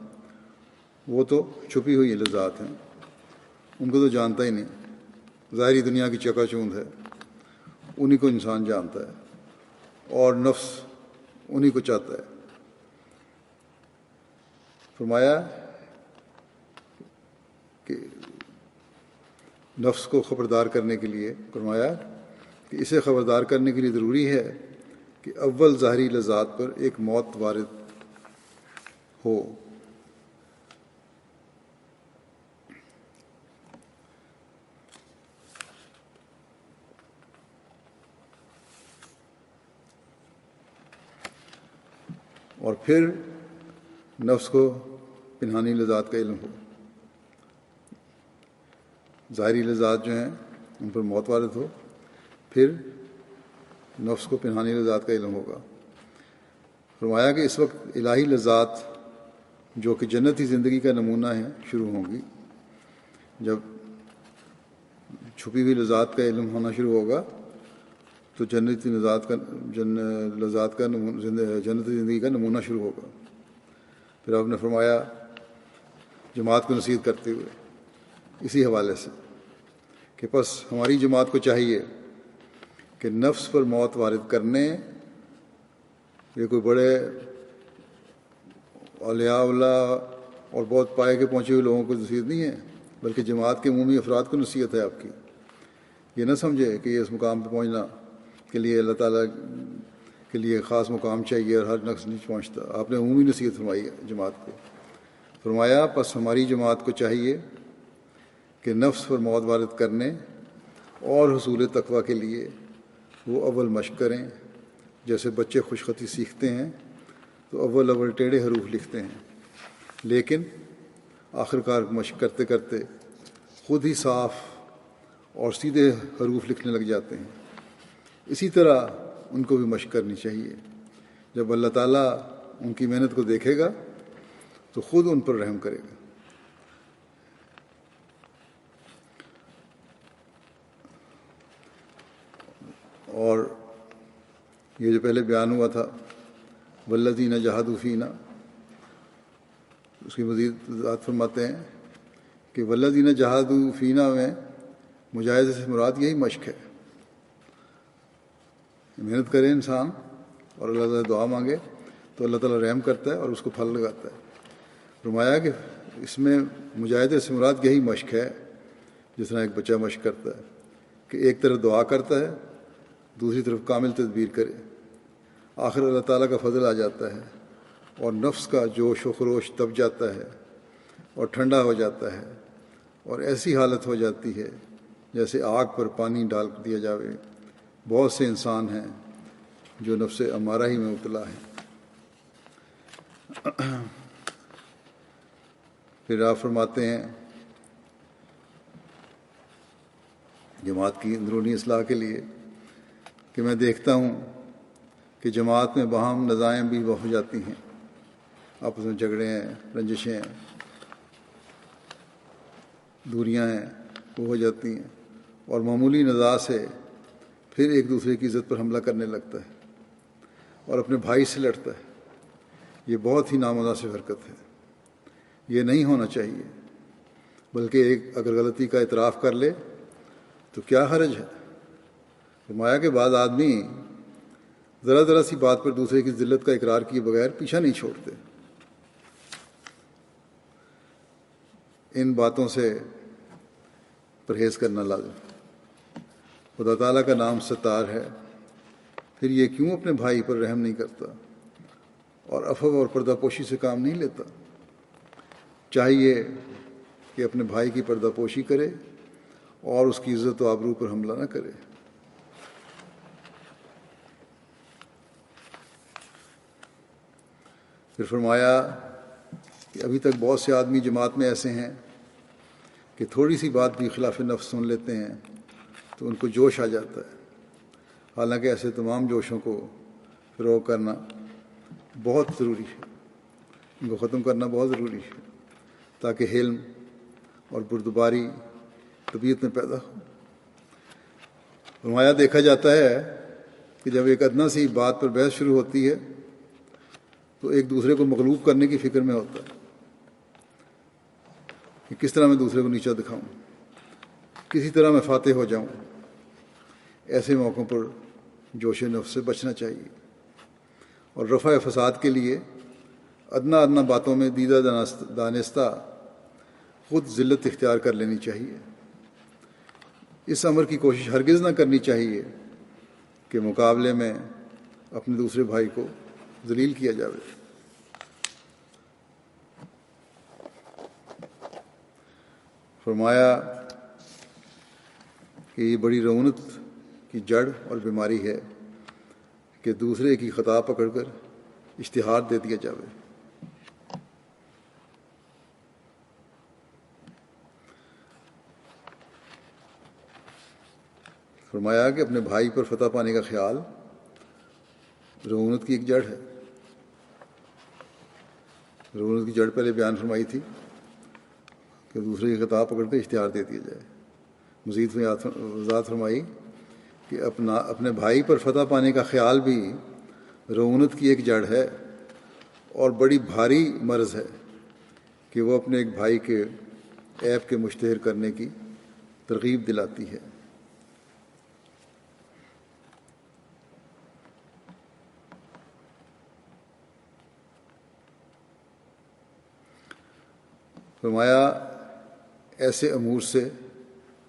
وہ تو چھپی ہوئی لذات ہیں، ان کو تو جانتا ہی نہیں۔ ظاہری دنیا کی چکا چوند ہے، انہی کو انسان جانتا ہے، اور نفس انہی کو چاہتا ہے۔ فرمایا کہ نفس کو خبردار کرنے کے لیے، فرمایا کہ اسے خبردار کرنے کے لیے ضروری ہے کہ اول ظاہری لذات پر ایک موت وارد ہو۔ اور پھر نفس کو پنہانی لذات کا علم ہو۔ ظاہری لذات جو ہیں ان پر موت وارد ہو، پھر نفس کو پنہانی لذات کا علم ہوگا۔ فرمایا کہ اس وقت الہی لذات جو کہ جنتی زندگی کا نمونہ ہے شروع ہوں گی۔ جب چھپی ہوئی لذات کا علم ہونا شروع ہوگا تو جنتی لذات کا جنتی زندگی کا نمونہ شروع ہوگا۔ پھر آپ نے فرمایا جماعت کو نصیحت کرتے ہوئے اسی حوالے سے کہ پس ہماری جماعت کو چاہیے کہ نفس پر موت وارد کرنے، یہ کوئی بڑے اولیاء اللہ اور بہت پائے کے پہنچے ہوئے لوگوں کو نصیحت نہیں ہے، بلکہ جماعت کے عمومی افراد کو نصیحت ہے آپ کی۔ یہ نہ سمجھے کہ یہ اس مقام پہ پہنچنا کے لیے اللہ تعالیٰ کے لیے خاص مقام چاہیے اور ہر نفس نہیں پہنچتا۔ آپ نے عمومی نصیحت فرمائی ہے جماعت کو۔ فرمایا پس ہماری جماعت کو چاہیے کہ نفس پر موت وارد کرنے اور حصول تقوی کے لیے وہ اول مشق کریں۔ جیسے بچے خوش خطی سیکھتے ہیں تو اول ٹیڑھے حروف لکھتے ہیں، لیکن آخرکار مشق کرتے کرتے خود ہی صاف اور سیدھے حروف لکھنے لگ جاتے ہیں۔ اسی طرح ان کو بھی مشق کرنی چاہیے۔ جب اللہ تعالیٰ ان کی محنت کو دیکھے گا تو خود ان پر رحم کرے گا۔ اور یہ جو پہلے بیان ہوا تھا والذین جاہدوا فینا، اس کی مزید وضاحت فرماتے ہیں کہ والذین جاہدوا فینا میں مجاہدے سے مراد یہی مشق ہے، محنت کرے انسان اور اللہ تعالیٰ دعا مانگے تو اللہ تعالیٰ رحم کرتا ہے اور اس کو پھل لگاتا ہے۔ فرمایا کہ اس میں مجاہدے سے مراد یہی مشق ہے، جس طرح ایک بچہ مشق کرتا ہے کہ ایک طرف دعا کرتا ہے، دوسری طرف کامل تدبیر کرے، آخر اللہ تعالیٰ کا فضل آ جاتا ہے اور نفس کا جوش و خروش دب جاتا ہے اور ٹھنڈا ہو جاتا ہے، اور ایسی حالت ہو جاتی ہے جیسے آگ پر پانی ڈال دیا جاوے۔ بہت سے انسان ہیں جو نفس امارہ ہی میں مبتلا ہیں۔ پھر آپ فرماتے ہیں جماعت کی اندرونی اصلاح کے لیے کہ میں دیکھتا ہوں کہ جماعت میں باہم نزاعیں بھی ہو جاتی ہیں، آپس میں جھگڑے ہیں، رنجشیں ہیں، دوریاں ہیں، وہ ہو جاتی ہیں، اور معمولی نزاع سے پھر ایک دوسرے کی عزت پر حملہ کرنے لگتا ہے اور اپنے بھائی سے لڑتا ہے۔ یہ بہت ہی نامناسب حرکت ہے، یہ نہیں ہونا چاہیے، بلکہ ایک اگر غلطی کا اعتراف کر لے تو کیا حرج ہے۔ فرمایا کہ بعض آدمی ذرا ذرا سی بات پر دوسرے کی ذلت کا اقرار کیے بغیر پیچھا نہیں چھوڑتے۔ ان باتوں سے پرہیز کرنا لازم۔ خدا تعالیٰ کا نام ستار ہے، پھر یہ کیوں اپنے بھائی پر رحم نہیں کرتا اور عفو اور پردہ پوشی سے کام نہیں لیتا؟ چاہیے کہ اپنے بھائی کی پردہ پوشی کرے اور اس کی عزت و آبرو پر حملہ نہ کرے۔ پھر فرمایا کہ ابھی تک بہت سے آدمی جماعت میں ایسے ہیں کہ تھوڑی سی بات بھی خلاف نفس سن لیتے ہیں تو ان کو جوش آ جاتا ہے، حالانکہ ایسے تمام جوشوں کو فروغ کرنا بہت ضروری ہے، ان کو ختم کرنا بہت ضروری ہے تاکہ حلم اور بردباری طبیعت میں پیدا ہو۔ فرمایا دیکھا جاتا ہے کہ جب ایک ادنا سی بات پر بحث شروع ہوتی ہے تو ایک دوسرے کو مغلوب کرنے کی فکر میں ہوتا ہے کہ کس طرح میں دوسرے کو نیچا دکھاؤں، کسی طرح میں فاتح ہو جاؤں۔ ایسے موقعوں پر جوش نفس سے بچنا چاہیے اور رفع فساد کے لیے ادنا ادنا باتوں میں دیدہ دانستہ خود ذلت اختیار کر لینی چاہیے۔ اس امر کی کوشش ہرگز نہ کرنی چاہیے کہ مقابلے میں اپنے دوسرے بھائی کو ذلیل کیا جاوے۔ فرمایا کہ یہ بڑی رعونت کی جڑ اور بیماری ہے کہ دوسرے کی خطا پکڑ کر اشتہار دے دیا جاوے۔ فرمایا کہ اپنے بھائی پر فتح پانے کا خیال رعونت کی ایک جڑ ہے۔ رعونت کی جڑ پہلے بیان فرمائی تھی کہ دوسرے کی خطا پکڑ کے اشتہار دے دیا جائے۔ مزید وضاحت فرمائی کہ اپنے بھائی پر فتح پانے کا خیال بھی رعونت کی ایک جڑ ہے اور بڑی بھاری مرض ہے کہ وہ اپنے ایک بھائی کے عیب کے مشتہر کرنے کی ترغیب دلاتی ہے۔ فرمایا ایسے امور سے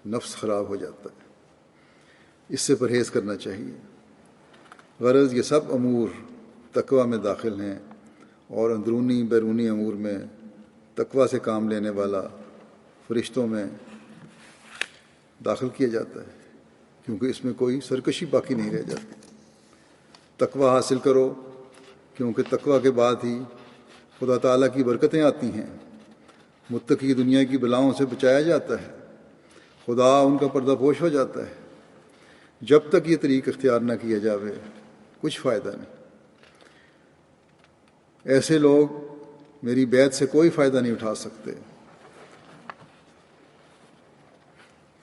نفس خراب ہو جاتا ہے، اس سے پرہیز کرنا چاہیے۔ غرض یہ سب امور تقویٰ میں داخل ہیں اور اندرونی بیرونی امور میں تقویٰ سے کام لینے والا فرشتوں میں داخل کیا جاتا ہے، کیونکہ اس میں کوئی سرکشی باقی نہیں رہ جاتی۔ تقویٰ حاصل کرو، کیونکہ تقویٰ کے بعد ہی خدا تعالیٰ کی برکتیں آتی ہیں۔ متقی دنیا کی بلاؤں سے بچایا جاتا ہے، خدا ان کا پردہ پوش ہو جاتا ہے۔ جب تک یہ طریق اختیار نہ کیا جاوے کچھ فائدہ نہیں۔ ایسے لوگ میری بیعت سے کوئی فائدہ نہیں اٹھا سکتے۔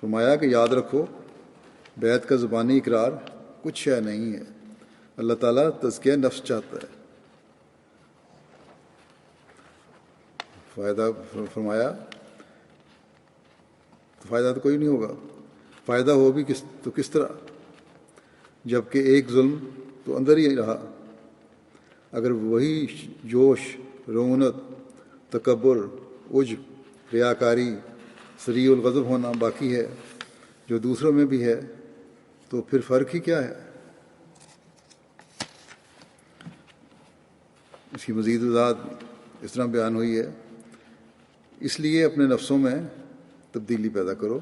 فرمایا کہ یاد رکھو بیعت کا زبانی اقرار کچھ شے نہیں ہے، اللہ تعالیٰ تزکیہ نفس چاہتا ہے۔ فرمایا تو فائدہ تو کوئی نہیں ہوگا، فائدہ ہو بھی کس طرح، جب کہ ایک ظلم تو اندر ہی رہا۔ اگر وہی جوش، رعونت، تکبر، عجب، ریاکاری، سریع الغضب ہونا باقی ہے جو دوسروں میں بھی ہے، تو پھر فرق ہی کیا ہے؟ اس کی مزید وضاحت اس طرح بیان ہوئی ہے، اس لیے اپنے نفسوں میں تبدیلی پیدا کرو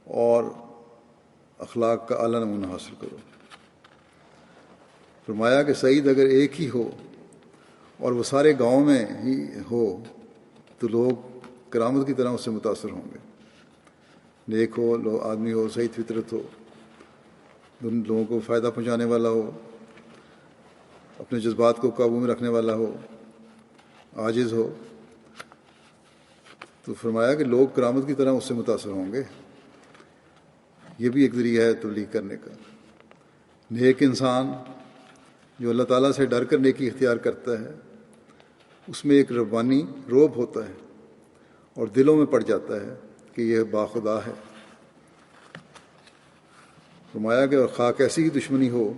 اور اخلاق کا اعلیٰ نمونہ حاصل کرو۔ فرمایا کہ سعید اگر ایک ہی ہو اور وہ سارے گاؤں میں ہی ہو تو لوگ کرامت کی طرح اس سے متاثر ہوں گے۔ نیک ہو، آدمی ہو، سعید فطرت ہو، لوگوں کو فائدہ پہنچانے والا ہو، اپنے جذبات کو قابو میں رکھنے والا ہو، عاجز ہو، تو فرمایا کہ لوگ کرامت کی طرح اس سے متاثر ہوں گے۔ یہ بھی ایک ذریعہ ہے تبلیغ کرنے کا۔ نیک انسان جو اللہ تعالیٰ سے ڈر کر نیکی اختیار کرتا ہے، اس میں ایک ربانی رعب ہوتا ہے اور دلوں میں پڑ جاتا ہے کہ یہ باخدا ہے۔ فرمایا کہ اور خواہ کیسی ہی دشمنی ہو،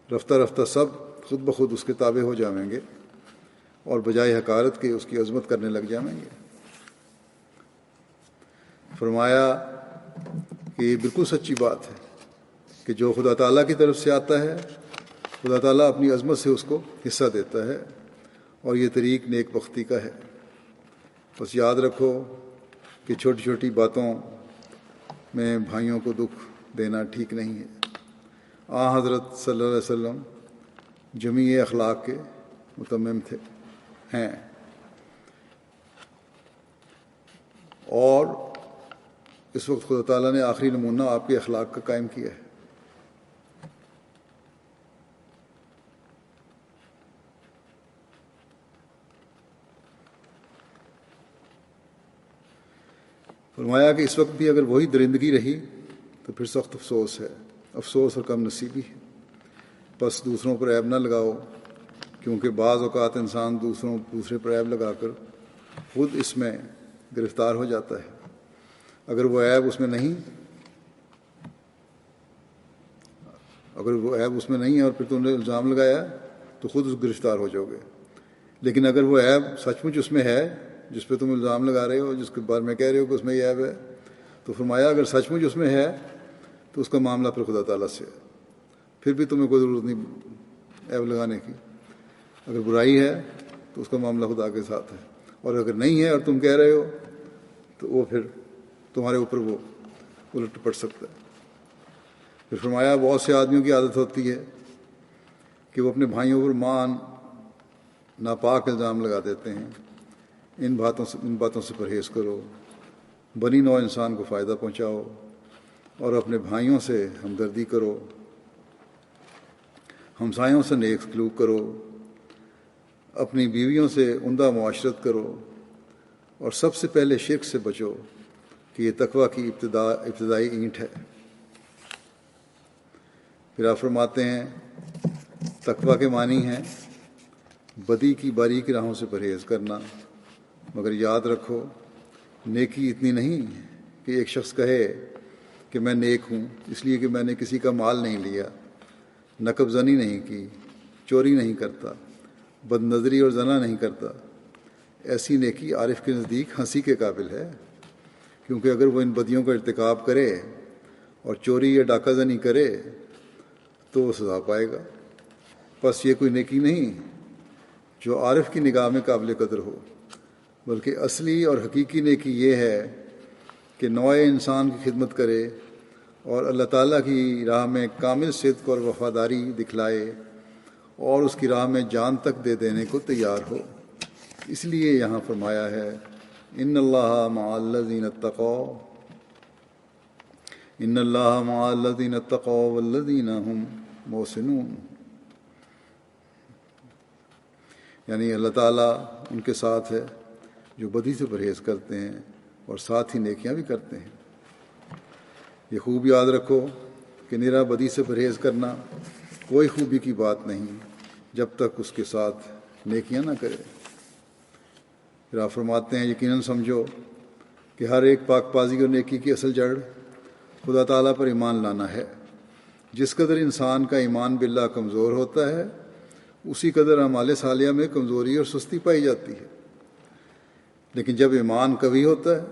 رفتہ رفتہ سب خود بخود اس کے تابع ہو جائیں گے اور بجائے حقارت کے اس کی عظمت کرنے لگ جائیں گے۔ فرمایا کہ یہ بالکل سچی بات ہے کہ جو خدا تعالیٰ کی طرف سے آتا ہے، خدا تعالیٰ اپنی عظمت سے اس کو حصہ دیتا ہے، اور یہ طریق نیک بختی کا ہے۔ بس یاد رکھو کہ چھوٹی چھوٹی باتوں میں بھائیوں کو دکھ دینا ٹھیک نہیں ہے۔ حضرت صلی اللہ علیہ وسلم جمیع اخلاق کے متمم ہیں، اور اس وقت خدا تعالیٰ نے آخری نمونہ آپ کے اخلاق کا قائم کیا ہے۔ فرمایا کہ اس وقت بھی اگر وہی درندگی رہی تو پھر سخت افسوس ہے، افسوس اور کم نصیبی ہے۔ بس دوسروں پر عیب نہ لگاؤ، کیونکہ بعض اوقات انسان دوسرے پر عیب لگا کر خود اس میں گرفتار ہو جاتا ہے۔ اگر وہ عیب اس میں نہیں ہے اور پھر تم نے الزام لگایا تو خود اس گرفتار ہو جاؤ گے۔ لیکن اگر وہ عیب سچ مچ اس میں ہے جس پہ تم الزام لگا رہے ہو، جس کے بارے میں کہہ رہے ہو کہ اس میں یہ عیب ہے، تو فرمایا اگر سچ مچ اس میں ہے تو اس کا معاملہ پھر خدا تعالیٰ سے ہے، پھر بھی تمہیں کوئی ضرورت نہیں عیب لگانے کی۔ اگر برائی ہے تو اس کا معاملہ خدا کے ساتھ ہے، اور اگر نہیں ہے اور تم کہہ رہے ہو تو وہ پھر تمہارے اوپر وہ الٹ پڑ سکتا ہے۔ پھر فرمایا بہت سے آدمیوں کی عادت ہوتی ہے کہ وہ اپنے بھائیوں پر ناپاک الزام لگا دیتے ہیں۔ ان باتوں سے پرہیز کرو، بنی نوع انسان کو فائدہ پہنچاؤ اور اپنے بھائیوں سے ہمدردی کرو، ہمسایوں سے نیک سلوک کرو، اپنی بیویوں سے عمدہ معاشرت کرو، اور سب سے پہلے شرک سے بچو کہ یہ تقویٰ کی ابتدائی اینٹ ہے۔ پھر آپ فرماتے ہیں تقویٰ کے معنی ہیں بدی کی باریک راہوں سے پرہیز کرنا، مگر یاد رکھو نیکی اتنی نہیں کہ ایک شخص کہے کہ میں نیک ہوں اس لیے کہ میں نے کسی کا مال نہیں لیا، نقب زنی نہیں کی، چوری نہیں کرتا، بد نظری اور زنا نہیں کرتا۔ ایسی نیکی عارف کے نزدیک ہنسی کے قابل ہے، کیونکہ اگر وہ ان بدیوں کا ارتکاب کرے اور چوری یا ڈاکہ زنی کرے تو وہ سزا پائے گا۔ بس یہ کوئی نیکی نہیں جو عارف کی نگاہ میں قابل قدر ہو، بلکہ اصلی اور حقیقی نیکی یہ ہے کہ نوع انسان کی خدمت کرے اور اللہ تعالیٰ کی راہ میں کامل صدق اور وفاداری دکھلائے اور اس کی راہ میں جان تک دے دینے کو تیار ہو۔ اس لیے یہاں فرمایا ہے ان اللہ مع الذین اتقوا والذین هم محسنون، یعنی اللہ تعالیٰ ان کے ساتھ ہے جو بدی سے پرہیز کرتے ہیں اور ساتھ ہی نیکیاں بھی کرتے ہیں۔ یہ خوب یاد رکھو کہ نرا بدی سے پرہیز کرنا کوئی خوبی کی بات نہیں جب تک اس کے ساتھ نیکیاں نہ کرے۔ پھر آپ فرماتے ہیں یقیناً سمجھو کہ ہر ایک پاک بازی اور نیکی کی اصل جڑ خدا تعالیٰ پر ایمان لانا ہے۔ جس قدر انسان کا ایمان باللہ کمزور ہوتا ہے اسی قدر اعمال صالحہ میں کمزوری اور سستی پائی جاتی ہے، لیکن جب ایمان قوی ہوتا ہے،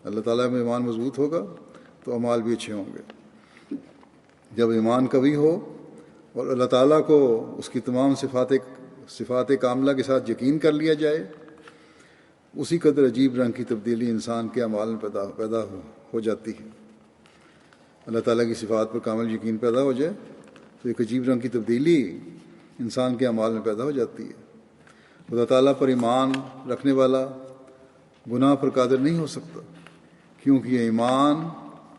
اللہ تعالیٰ میں ایمان مضبوط ہوگا تو اعمال بھی اچھے ہوں گے۔ جب ایمان قوی ہو اور اللہ تعالیٰ کو اس کی تمام صفات کاملہ کے ساتھ یقین کر لیا جائے، اسی قدر عجیب رنگ کی تبدیلی انسان کے اعمال میں پیدا ہو جاتی ہے۔ اللہ تعالیٰ کی صفات پر کامل یقین پیدا ہو جائے تو ایک عجیب رنگ کی تبدیلی انسان کے اعمال میں پیدا ہو جاتی ہے۔ خدا تعالیٰ پر ایمان رکھنے والا گناہ پر قادر نہیں ہو سکتا، کیونکہ یہ ایمان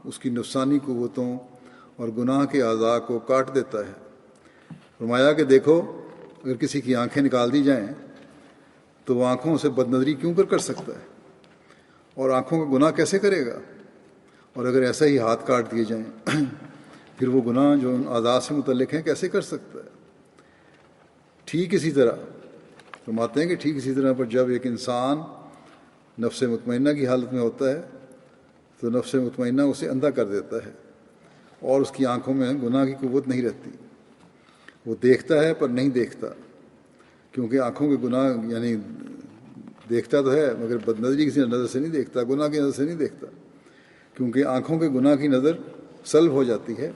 اس کی نفسانی قوتوں اور گناہ کے اعضاء کو کاٹ دیتا ہے۔ فرمایا کہ دیکھو، اگر کسی کی آنکھیں نکال دی جائیں تو وہ آنکھوں سے بد نظری کیوں کر سکتا ہے، اور آنکھوں کا گناہ کیسے کرے گا؟ اور اگر ایسا ہی ہاتھ کاٹ دیے جائیں پھر وہ گناہ جو ان اعضاء سے متعلق ہیں کیسے کر سکتا ہے؟ ٹھیک اسی طرح فرماتے ہیں کہ ٹھیک اسی طرح پر جب ایک انسان نفس مطمئنہ کی حالت میں ہوتا ہے تو نفس مطمئنہ اسے اندھا کر دیتا ہے اور اس کی آنکھوں میں گناہ کی قوت نہیں رہتی۔ وہ دیکھتا ہے پر نہیں دیکھتا، کیونکہ آنکھوں کے گناہ یعنی دیکھتا تو ہے مگر بد نظری کسی نظر سے نہیں دیکھتا، گناہ کی نظر سے نہیں دیکھتا، کیونکہ آنکھوں کے گناہ کی نظر سلب ہو جاتی ہے۔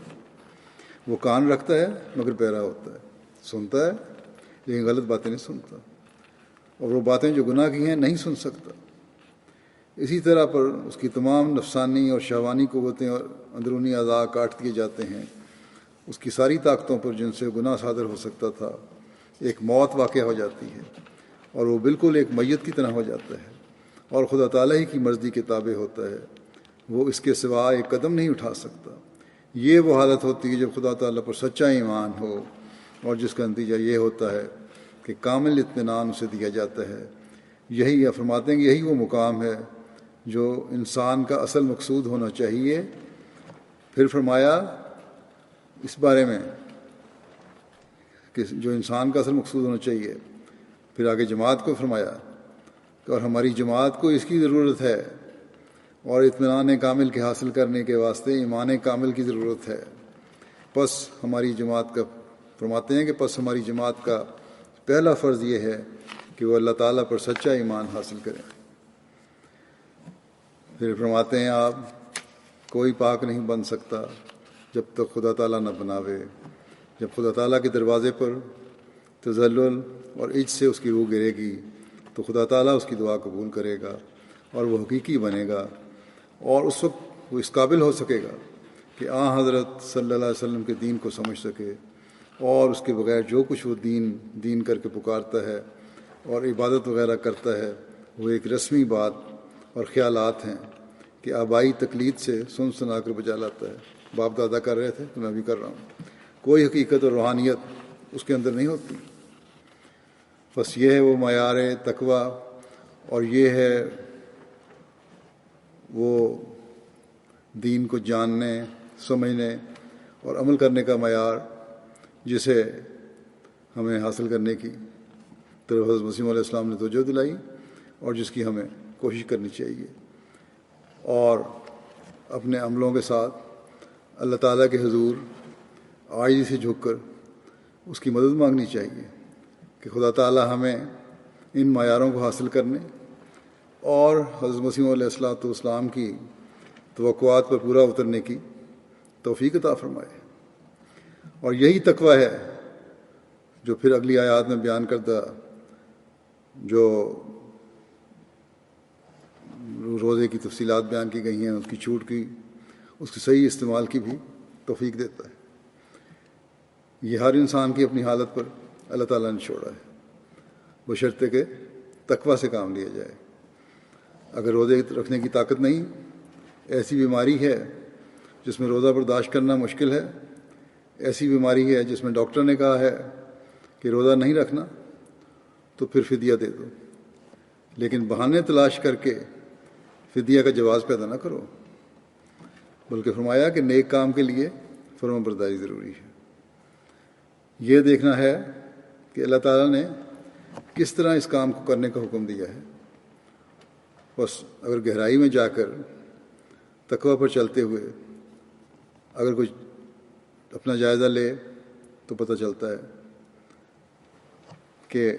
وہ کان رکھتا ہے مگر بہرا ہوتا ہے، سنتا ہے لیکن غلط باتیں نہیں سنتا، اور وہ باتیں جو گناہ کی ہیں نہیں سن سکتا۔ اسی طرح پر اس کی تمام نفسانی اور شہوانی قوتیں اور اندرونی اعضاء کاٹ دیے جاتے ہیں۔ اس کی ساری طاقتوں پر جن سے گناہ صادر ہو سکتا تھا ایک موت واقع ہو جاتی ہے، اور وہ بالکل ایک میت کی طرح ہو جاتا ہے اور خدا تعالیٰ ہی کی مرضی کے تابع ہوتا ہے۔ وہ اس کے سوا ایک قدم نہیں اٹھا سکتا۔ یہ وہ حالت ہوتی ہے جب خدا تعالیٰ پر سچا ایمان ہو، اور جس کا نتیجہ یہ ہوتا ہے کہ کامل اطمینان اسے دیا جاتا ہے۔ یہی فرماتے ہیں کہ یہی وہ مقام ہے جو انسان کا اصل مقصود ہونا چاہیے۔ پھر فرمایا اس بارے میں کہ جو انسان کا اصل مقصود ہونا چاہیے، پھر آگے جماعت کو فرمایا کہ اور ہماری جماعت کو اس کی ضرورت ہے، اور اطمینان کامل کے حاصل کرنے کے واسطے ایمان کامل کی ضرورت ہے۔ پس ہماری جماعت کا فرماتے ہیں کہ پس ہماری جماعت کا پہلا فرض یہ ہے کہ وہ اللہ تعالیٰ پر سچا ایمان حاصل کریں۔ پھر فرماتے ہیں آپ کوئی پاک نہیں بن سکتا جب تک خدا تعالیٰ نہ بناوے۔ جب خدا تعالیٰ کے دروازے پر تذلل اور عجز سے اس کی روح گرے گی تو خدا تعالیٰ اس کی دعا قبول کرے گا اور وہ حقیقی بنے گا، اور اس وقت وہ اس قابل ہو سکے گا کہ حضرت صلی اللہ علیہ وسلم کے دین کو سمجھ سکے، اور اس کے بغیر جو کچھ وہ دین کر کے پکارتا ہے اور عبادت وغیرہ کرتا ہے وہ ایک رسمی بات اور خیالات ہیں کہ آبائی تقلید سے سنا کر بجا لاتا ہے۔ باپ دادا کر رہے تھے تو میں بھی کر رہا ہوں، کوئی حقیقت اور روحانیت اس کے اندر نہیں ہوتی۔ بس یہ ہے وہ معیار تقویٰ، اور یہ ہے وہ دین کو جاننے، سمجھنے اور عمل کرنے کا معیار جسے ہمیں حاصل کرنے کی طرف حضرت مسیح علیہ السلام نے توجہ دلائی، اور جس کی ہمیں کوشش کرنی چاہیے، اور اپنے عملوں کے ساتھ اللہ تعالیٰ کے حضور عاجزی سے جھک کر اس کی مدد مانگنی چاہیے کہ خدا تعالیٰ ہمیں ان معیاروں کو حاصل کرنے اور حضرت مسیح علیہ السلام کی توقعات پر پورا اترنے کی توفیق عطا فرمائے۔ اور یہی تقویٰ ہے جو پھر اگلی آیات میں بیان کردہ جو روزے کی تفصیلات بیان کی گئی ہیں، اس کی چھوٹ کی، اس کے صحیح استعمال کی بھی توفیق دیتا ہے۔ یہ ہر انسان کی اپنی حالت پر اللہ تعالیٰ نے چھوڑا ہے، بشرطے کہ تقویٰ سے کام لیا جائے۔ اگر روزے رکھنے کی طاقت نہیں، ایسی بیماری ہے جس میں روزہ برداشت کرنا مشکل ہے، ایسی بیماری ہے جس میں ڈاکٹر نے کہا ہے کہ روزہ نہیں رکھنا، تو پھر فدیہ دے دو، لیکن بہانے تلاش کر کے فدیہ کا جواز پیدا نہ کرو، بلکہ فرمایا کہ نیک کام کے لیے فرمان برداری ضروری ہے۔ یہ دیکھنا ہے کہ اللہ تعالیٰ نے کس طرح اس کام کو کرنے کا حکم دیا ہے، بس اگر گہرائی میں جا کر تقوی پر چلتے ہوئے اگر کوئی اپنا جائزہ لے تو پتہ چلتا ہے کہ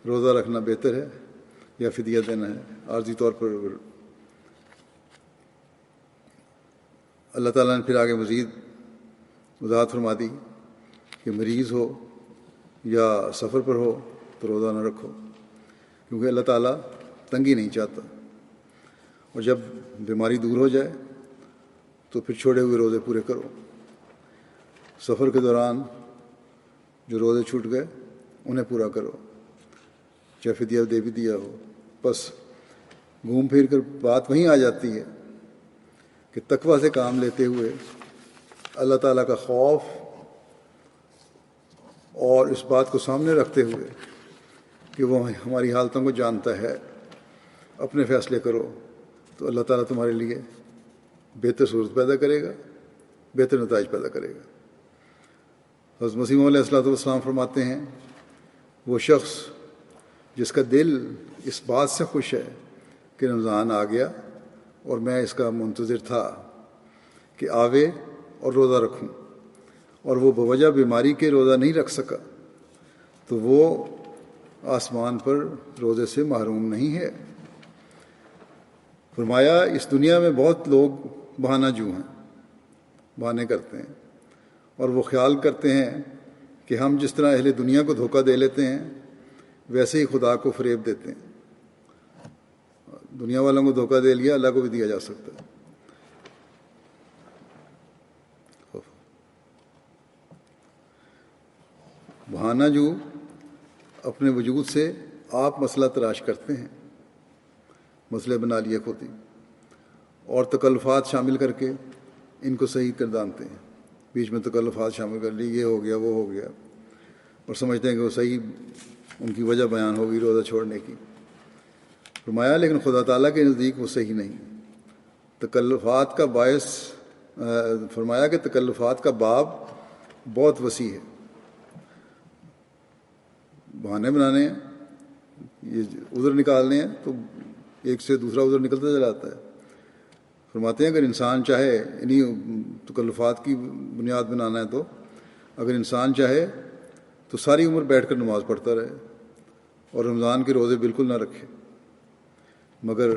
روزہ رکھنا بہتر ہے یا فدیہ دینا ہے عارضی طور پر۔ اللہ تعالیٰ نے پھر آگے مزید وضاحت فرما دی کہ مریض ہو یا سفر پر ہو تو روزہ نہ رکھو، کیونکہ اللہ تعالیٰ تنگی نہیں چاہتا، اور جب بیماری دور ہو جائے تو پھر چھوڑے ہوئے روزے پورے کرو۔ سفر کے دوران جو روزے چھوٹ گئے انہیں پورا کرو، چاہے فدیہ دے بھی دیا ہو۔ بس گھوم پھر کر بات وہیں آ جاتی ہے کہ تقوی سے کام لیتے ہوئے اللہ تعالیٰ کا خوف اور اس بات کو سامنے رکھتے ہوئے کہ وہ ہماری حالتوں کو جانتا ہے، اپنے فیصلے کرو تو اللہ تعالیٰ تمہارے لیے بہتر صورت پیدا کرے گا، بہتر نتائج پیدا کرے گا۔ حضرت مسیح موعود علیہ الصلوۃ والسلام فرماتے ہیں وہ شخص جس کا دل اس بات سے خوش ہے کہ رمضان آ گیا اور میں اس کا منتظر تھا کہ آوے اور روزہ رکھوں، اور وہ بوجہ بیماری کے روزہ نہیں رکھ سکا، تو وہ آسمان پر روزے سے محروم نہیں ہے۔ فرمایا اس دنیا میں بہت لوگ بہانہ جو ہیں، بہانے کرتے ہیں، اور وہ خیال کرتے ہیں کہ ہم جس طرح اہل دنیا کو دھوکہ دے لیتے ہیں ویسے ہی خدا کو فریب دیتے ہیں۔ دنیا والوں کو دھوکہ دے لیا، اللہ کو بھی دیا جا سکتا ہے۔ بہانہ جو اپنے وجود سے آپ مسئلہ تراش کرتے ہیں، مسئلے بنا لیے خود ہی، اور تکلفات شامل کر کے ان کو صحیح گردانتے ہیں۔ بیچ میں تکلفات شامل کر لی، یہ ہو گیا وہ ہو گیا، اور سمجھتے ہیں کہ وہ صحیح ان کی وجہ بیان ہوگی روزہ چھوڑنے کی۔ فرمایا لیکن خدا تعالیٰ کے نزدیک وہ صحیح نہیں۔ تکلفات کا باعث فرمایا کہ تکلفات کا باب بہت وسیع ہے۔ بہانے بنانے ہیں، یہ عذر نکالنے ہیں، تو ایک سے دوسرا عذر نکلتا چلا جاتا ہے۔ فرماتے ہیں اگر انسان چاہے انہیں تکلفات کی بنیاد بنانا ہے، تو اگر انسان چاہے تو ساری عمر بیٹھ کر نماز پڑھتا رہے اور رمضان کے روزے بالکل نہ رکھے، مگر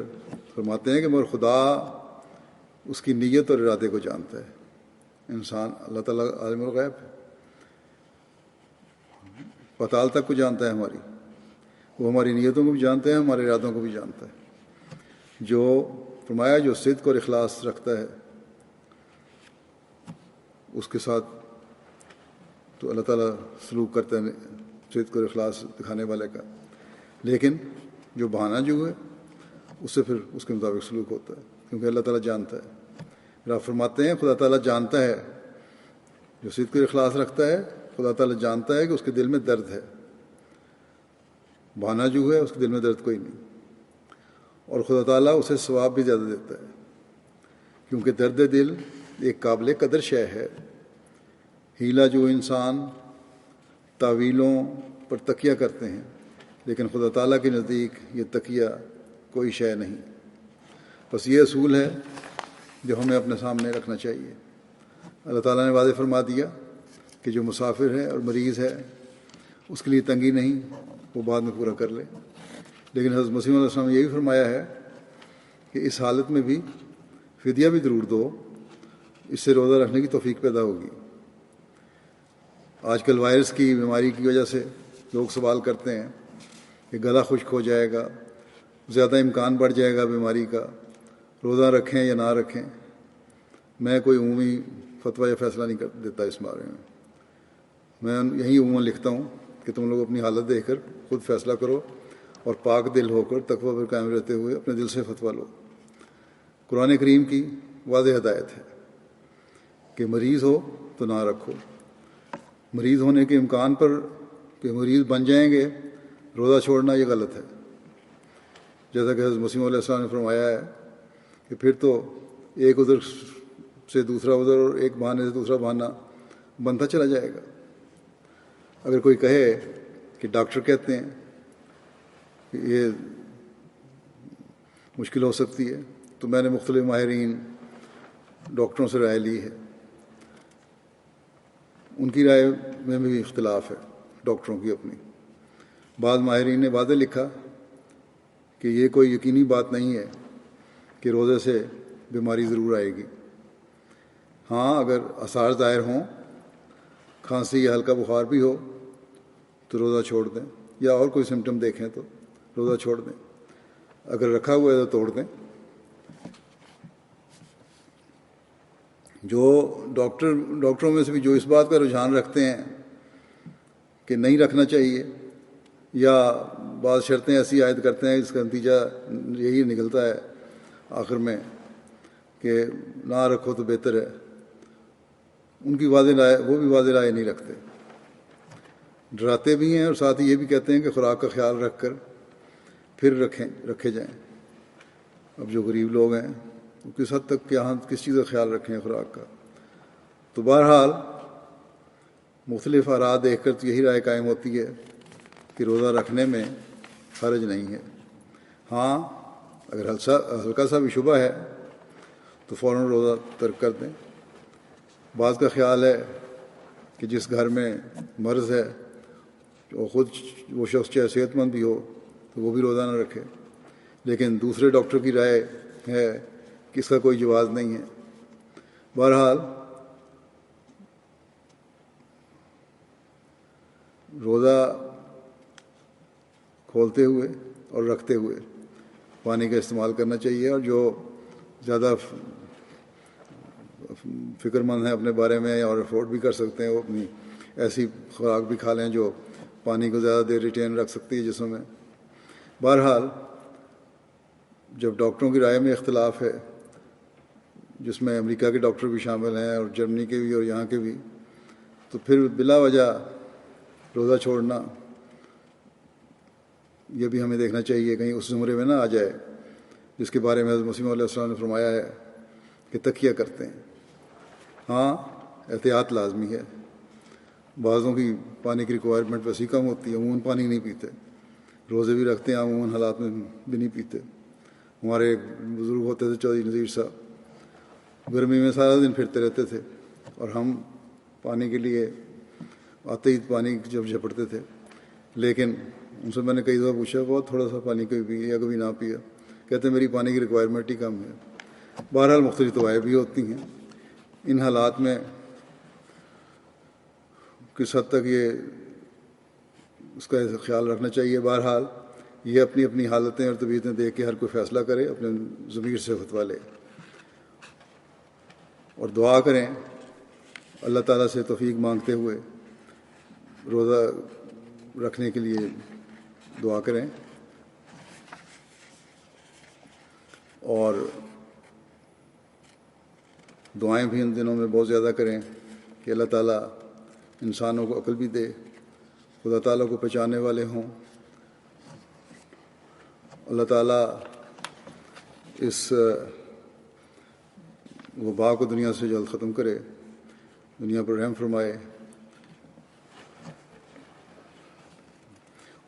فرماتے ہیں کہ مگر خدا اس کی نیت اور ارادے کو جانتا ہے۔ انسان اللہ تعالیٰ عالم الغیب ہے، پتال تک کو جانتا ہے ہماری، وہ ہماری نیتوں کو بھی جانتا ہے، ہمارے ارادوں کو بھی جانتا ہے۔ جو فرمایا جو صدق اور اخلاص رکھتا ہے اس کے ساتھ تو اللہ تعالیٰ سلوک کرتا ہے صدق اور اخلاص دکھانے والے کا، لیکن جو بہانہ جو ہے اس سے پھر اس کے مطابق سلوک ہوتا ہے، کیونکہ اللہ تعالیٰ جانتا ہے۔ پھر آپ فرماتے ہیں خدا تعالیٰ جانتا ہے، جو صدق اور اخلاص رکھتا ہے خدا تعالیٰ جانتا ہے کہ اس کے دل میں درد ہے۔ بہانہ جو ہے اس کے دل میں درد کوئی نہیں، اور خدا تعالیٰ اسے ثواب بھی زیادہ دیتا ہے، کیونکہ درد دل ایک قابل قدر شے ہے۔ ہیلا جو انسان تعویلوں پر تکیہ کرتے ہیں، لیکن خدا تعالیٰ کے نزدیک یہ تکیہ کوئی شے نہیں۔ بس یہ اصول ہے جو ہمیں اپنے سامنے رکھنا چاہیے۔ اللہ تعالیٰ نے واضح فرما دیا کہ جو مسافر ہے اور مریض ہے اس کے لیے تنگی نہیں، وہ بعد میں پورا کر لے، لیکن حضرت مسیح علیہ السلام نے یہ بھی فرمایا ہے کہ اس حالت میں بھی فدیہ بھی ضرور دو، اس سے روزہ رکھنے کی توفیق پیدا ہوگی۔ آج کل وائرس کی بیماری کی وجہ سے لوگ سوال کرتے ہیں کہ گلا خشک ہو جائے گا، زیادہ امکان بڑھ جائے گا بیماری کا، روزہ رکھیں یا نہ رکھیں۔ میں کوئی عمومی فتویٰ یا فیصلہ نہیں دیتا اس بارے میں یہی عموماً لکھتا ہوں کہ تم لوگ اپنی حالت دیکھ کر خود فیصلہ کرو اور پاک دل ہو کر تقوی پر قائم رہتے ہوئے اپنے دل سے فتویٰ لو۔ قرآن کریم کی واضح ہدایت ہے کہ مریض ہو تو نہ رکھو۔ مریض ہونے کے امکان پر کہ مریض بن جائیں گے روزہ چھوڑنا یہ غلط ہے، جیسا کہ حضرت مسیح علیہ السلام نے فرمایا ہے کہ پھر تو ایک عذر سے دوسرا عذر اور ایک بہانے سے دوسرا بہانہ بنتا چلا جائے گا۔ اگر کوئی کہے کہ ڈاکٹر کہتے ہیں کہ یہ مشکل ہو سکتی ہے، تو میں نے مختلف ماہرین ڈاکٹروں سے رائے لی ہے. ان کی رائے میں بھی اختلاف ہے ڈاکٹروں کی اپنی. بعض ماہرین نے واضح لکھا کہ یہ کوئی یقینی بات نہیں ہے کہ روزے سے بیماری ضرور آئے گی. ہاں، اگر آثار ظاہر ہوں، کھانسی یا ہلکا بخار بھی ہو تو روزہ چھوڑ دیں، یا اور کوئی سمٹم دیکھیں تو روزہ چھوڑ دیں. اگر رکھا ہوا ہے تو توڑ دیں. جو ڈاکٹروں میں سے بھی جو اس بات کا رجحان رکھتے ہیں کہ نہیں رکھنا چاہیے، یا بعض شرطیں ایسی عائد کرتے ہیں جس کا نتیجہ یہی نکلتا ہے آخر میں کہ نہ رکھو تو بہتر ہے، ان کی واضح رائے، وہ بھی واضح رائے نہیں رکھتے. ڈراتے بھی ہیں اور ساتھ ہی یہ بھی کہتے ہیں کہ خوراک کا خیال رکھ کر پھر رکھے جائیں. اب جو غریب لوگ ہیں وہ کس حد تک یہاں کس چیز کا خیال رکھیں خوراک کا. تو بہرحال مختلف آراء دیکھ کر تو یہی رائے قائم ہوتی ہے کہ روزہ رکھنے میں حرج نہیں ہے. ہاں، اگر ہلکا سا بھی شبہ ہے تو فوراً روزہ ترک کر دیں. بعض کا خیال ہے کہ جس گھر میں مرض ہے اور خود وہ شخص چاہے صحت مند بھی ہو تو وہ بھی روزہ نہ رکھے، لیکن دوسرے ڈاکٹر کی رائے ہے کہ اس کا کوئی جواز نہیں ہے. بہرحال روزہ کھولتے ہوئے اور رکھتے ہوئے پانی کا استعمال کرنا چاہیے، اور جو زیادہ فکر مند ہیں اپنے بارے میں اور افورڈ بھی کر سکتے ہیں، وہ اپنی ایسی خوراک بھی کھا لیں جو پانی کو زیادہ دیر ریٹین رکھ سکتی ہے جسم میں. بہرحال جب ڈاکٹروں کی رائے میں اختلاف ہے، جس میں امریکہ کے ڈاکٹر بھی شامل ہیں اور جرمنی کے بھی اور یہاں کے بھی، تو پھر بلا وجہ روزہ چھوڑنا یہ بھی ہمیں دیکھنا چاہیے کہیں اس زمرے میں نہ آ جائے جس کے بارے میں حضرت مسیح علیہ السلام نے فرمایا ہے کہ تکیہ کرتے ہیں. ہاں، احتیاط لازمی ہے. بعضوں کی پانی کی ریکوائرمنٹ ویسی کم ہوتی ہے، عموماً پانی نہیں پیتے. روزے بھی رکھتے ہیں، عموماً حالات میں بھی نہیں پیتے. ہمارے ایک بزرگ ہوتے تھے چودھری نذیر صاحب، گرمی میں سارا دن پھرتے رہتے تھے اور ہم پانی کے لیے آتے ہی پانی جب جھپٹتے تھے. لیکن ان سے میں نے کئی دفعہ پوچھا، بہت تھوڑا سا پانی کبھی پیا یا کبھی نہ پیا. کہتے میری پانی کی ریکوائرمنٹ ہی کم ہے. بہرحال مختلف توائیں بھی ہوتی ہیں. ان حالات میں کس حد تک یہ اس کا خیال رکھنا چاہیے، بہرحال یہ اپنی اپنی حالتیں اور طبیعتیں دیکھ کے ہر کوئی فیصلہ کرے، اپنے ضمیر سے فتویٰ لے اور دعا کریں. اللہ تعالیٰ سے توفیق مانگتے ہوئے روزہ رکھنے کے لیے دعا کریں، اور دعائیں بھی ان دنوں میں بہت زیادہ کریں کہ اللہ تعالیٰ انسانوں کو عقل بھی دے، خدا تعالیٰ کو پہچاننے والے ہوں. اللہ تعالیٰ اس وبا کو دنیا سے جلد ختم کرے، دنیا پر رحم فرمائے،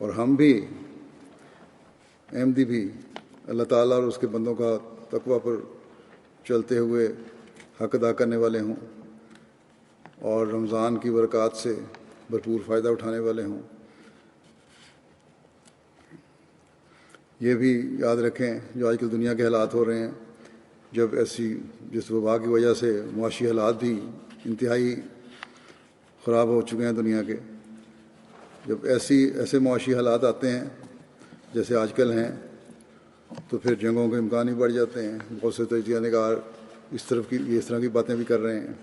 اور ہم بھی احمدی بھی اللہ تعالیٰ اور اس کے بندوں کا تقویٰ پر چلتے ہوئے حق ادا کرنے والے ہوں اور رمضان کی برکات سے بھرپور فائدہ اٹھانے والے ہوں. یہ بھی یاد رکھیں جو آج کل دنیا کے حالات ہو رہے ہیں، جب جس وبا کی وجہ سے معاشی حالات بھی انتہائی خراب ہو چکے ہیں دنیا کے، جب ایسے معاشی حالات آتے ہیں جیسے آج کل ہیں تو پھر جنگوں کے امکان ہی بڑھ جاتے ہیں. بہت سے تجزیہ نگار اس طرح کی باتیں بھی کر رہے ہیں،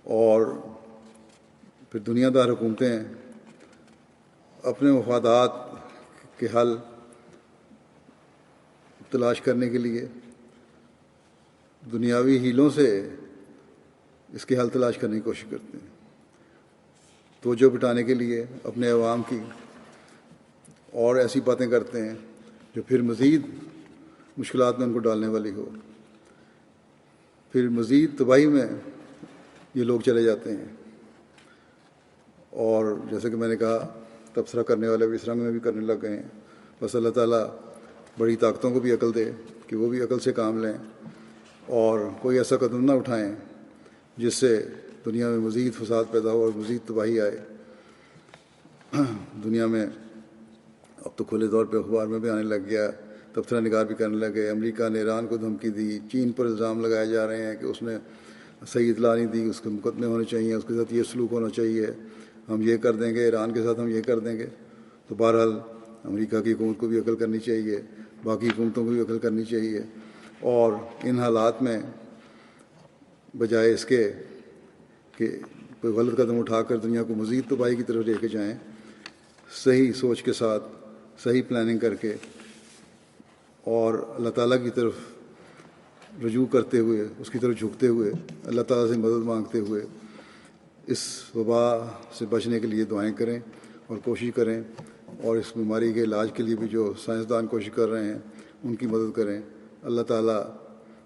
اور پھر دنیا دار حکومتیں اپنے مفادات کے حل تلاش کرنے کے لیے دنیاوی ہیلوں سے اس کے حل تلاش کرنے کی کوشش کرتے ہیں، توجہ بٹانے کے لیے اپنے عوام کی، اور ایسی باتیں کرتے ہیں جو پھر مزید مشکلات میں ان کو ڈالنے والی ہو. پھر مزید تباہی میں یہ لوگ چلے جاتے ہیں. اور جیسے کہ میں نے کہا، تبصرہ کرنے والے بھی اس رنگ میں بھی کرنے لگ گئے ہیں. بس اللہ تعالیٰ بڑی طاقتوں کو بھی عقل دے کہ وہ بھی عقل سے کام لیں اور کوئی ایسا قدم نہ اٹھائیں جس سے دنیا میں مزید فساد پیدا ہو اور مزید تباہی آئے۔ دنیا میں اب تو کھلے طور پہ اخبار میں بھی آنے لگ گیا، تبصرہ نگار بھی کرنے لگے، امریکہ نے ایران کو دھمکی دی، چین پر الزام لگائے جا رہے ہیں کہ اس نے صحیح اطلاع نہیں دی، اس کے مقدمے ہونے چاہیے، اس کے ساتھ یہ سلوک ہونا چاہیے، ہم یہ کر دیں گے، ایران کے ساتھ ہم یہ کر دیں گے۔ تو بہرحال امریکہ کی حکومت کو بھی عقل کرنی چاہیے، باقی حکومتوں کو بھی عقل کرنی چاہیے، اور ان حالات میں بجائے اس کے کہ کوئی غلط قدم اٹھا کر دنیا کو مزید تباہی کی طرف لے کے جائیں، صحیح سوچ کے ساتھ صحیح پلاننگ کر کے اور اللہ تعالیٰ کی طرف رجوع کرتے ہوئے، اس کی طرف جھکتے ہوئے، اللہ تعالیٰ سے مدد مانگتے ہوئے اس وبا سے بچنے کے لیے دعائیں کریں اور کوشش کریں، اور اس بیماری کے علاج کے لیے بھی جو سائنسدان کوشش کر رہے ہیں ان کی مدد کریں۔ اللہ تعالیٰ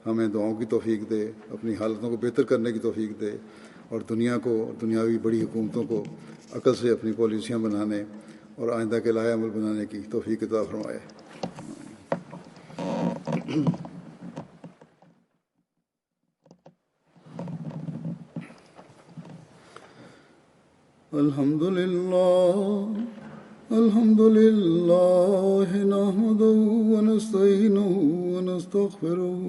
ہمیں دعاؤں کی توفیق دے، اپنی حالتوں کو بہتر کرنے کی توفیق دے، اور دنیا کو، دنیاوی بڑی حکومتوں کو عقل سے اپنی پالیسیاں بنانے اور آئندہ کے لائحہ عمل بنانے کی توفیق عطا فرمائے۔ الحمد لله نحمده ونستعينه ونستغفره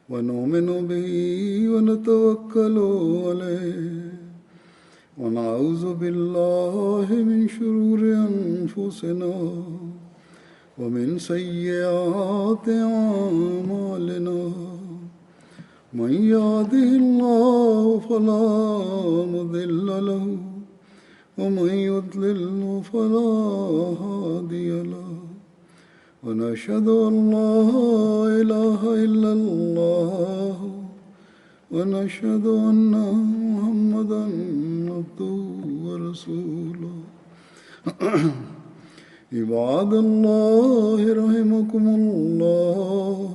ونؤمن به ونتوكل عليه ونعوذ بالله من شرور أنفسنا ومن سيئات أعمالنا من يهده الله فلا مضل له ومن يضلل فلا هادي له ونشهد أن لا إله إلا الله ونشهد أن محمدا عبده ورسوله عباد الله رحمكم الله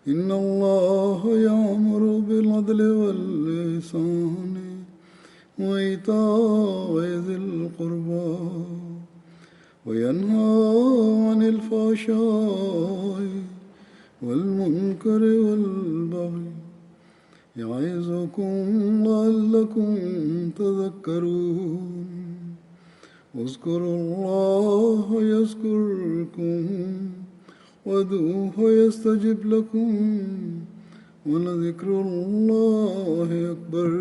إن الله يأمر بالعدل والإحسان وإيتاء ذي القربى وينهى عن الفحشاء والمنكر والبغي يعظكم لعلكم تذكرون اذكروا الله يذكركم وادعوه يستجب لكم ولذكر الله أكبر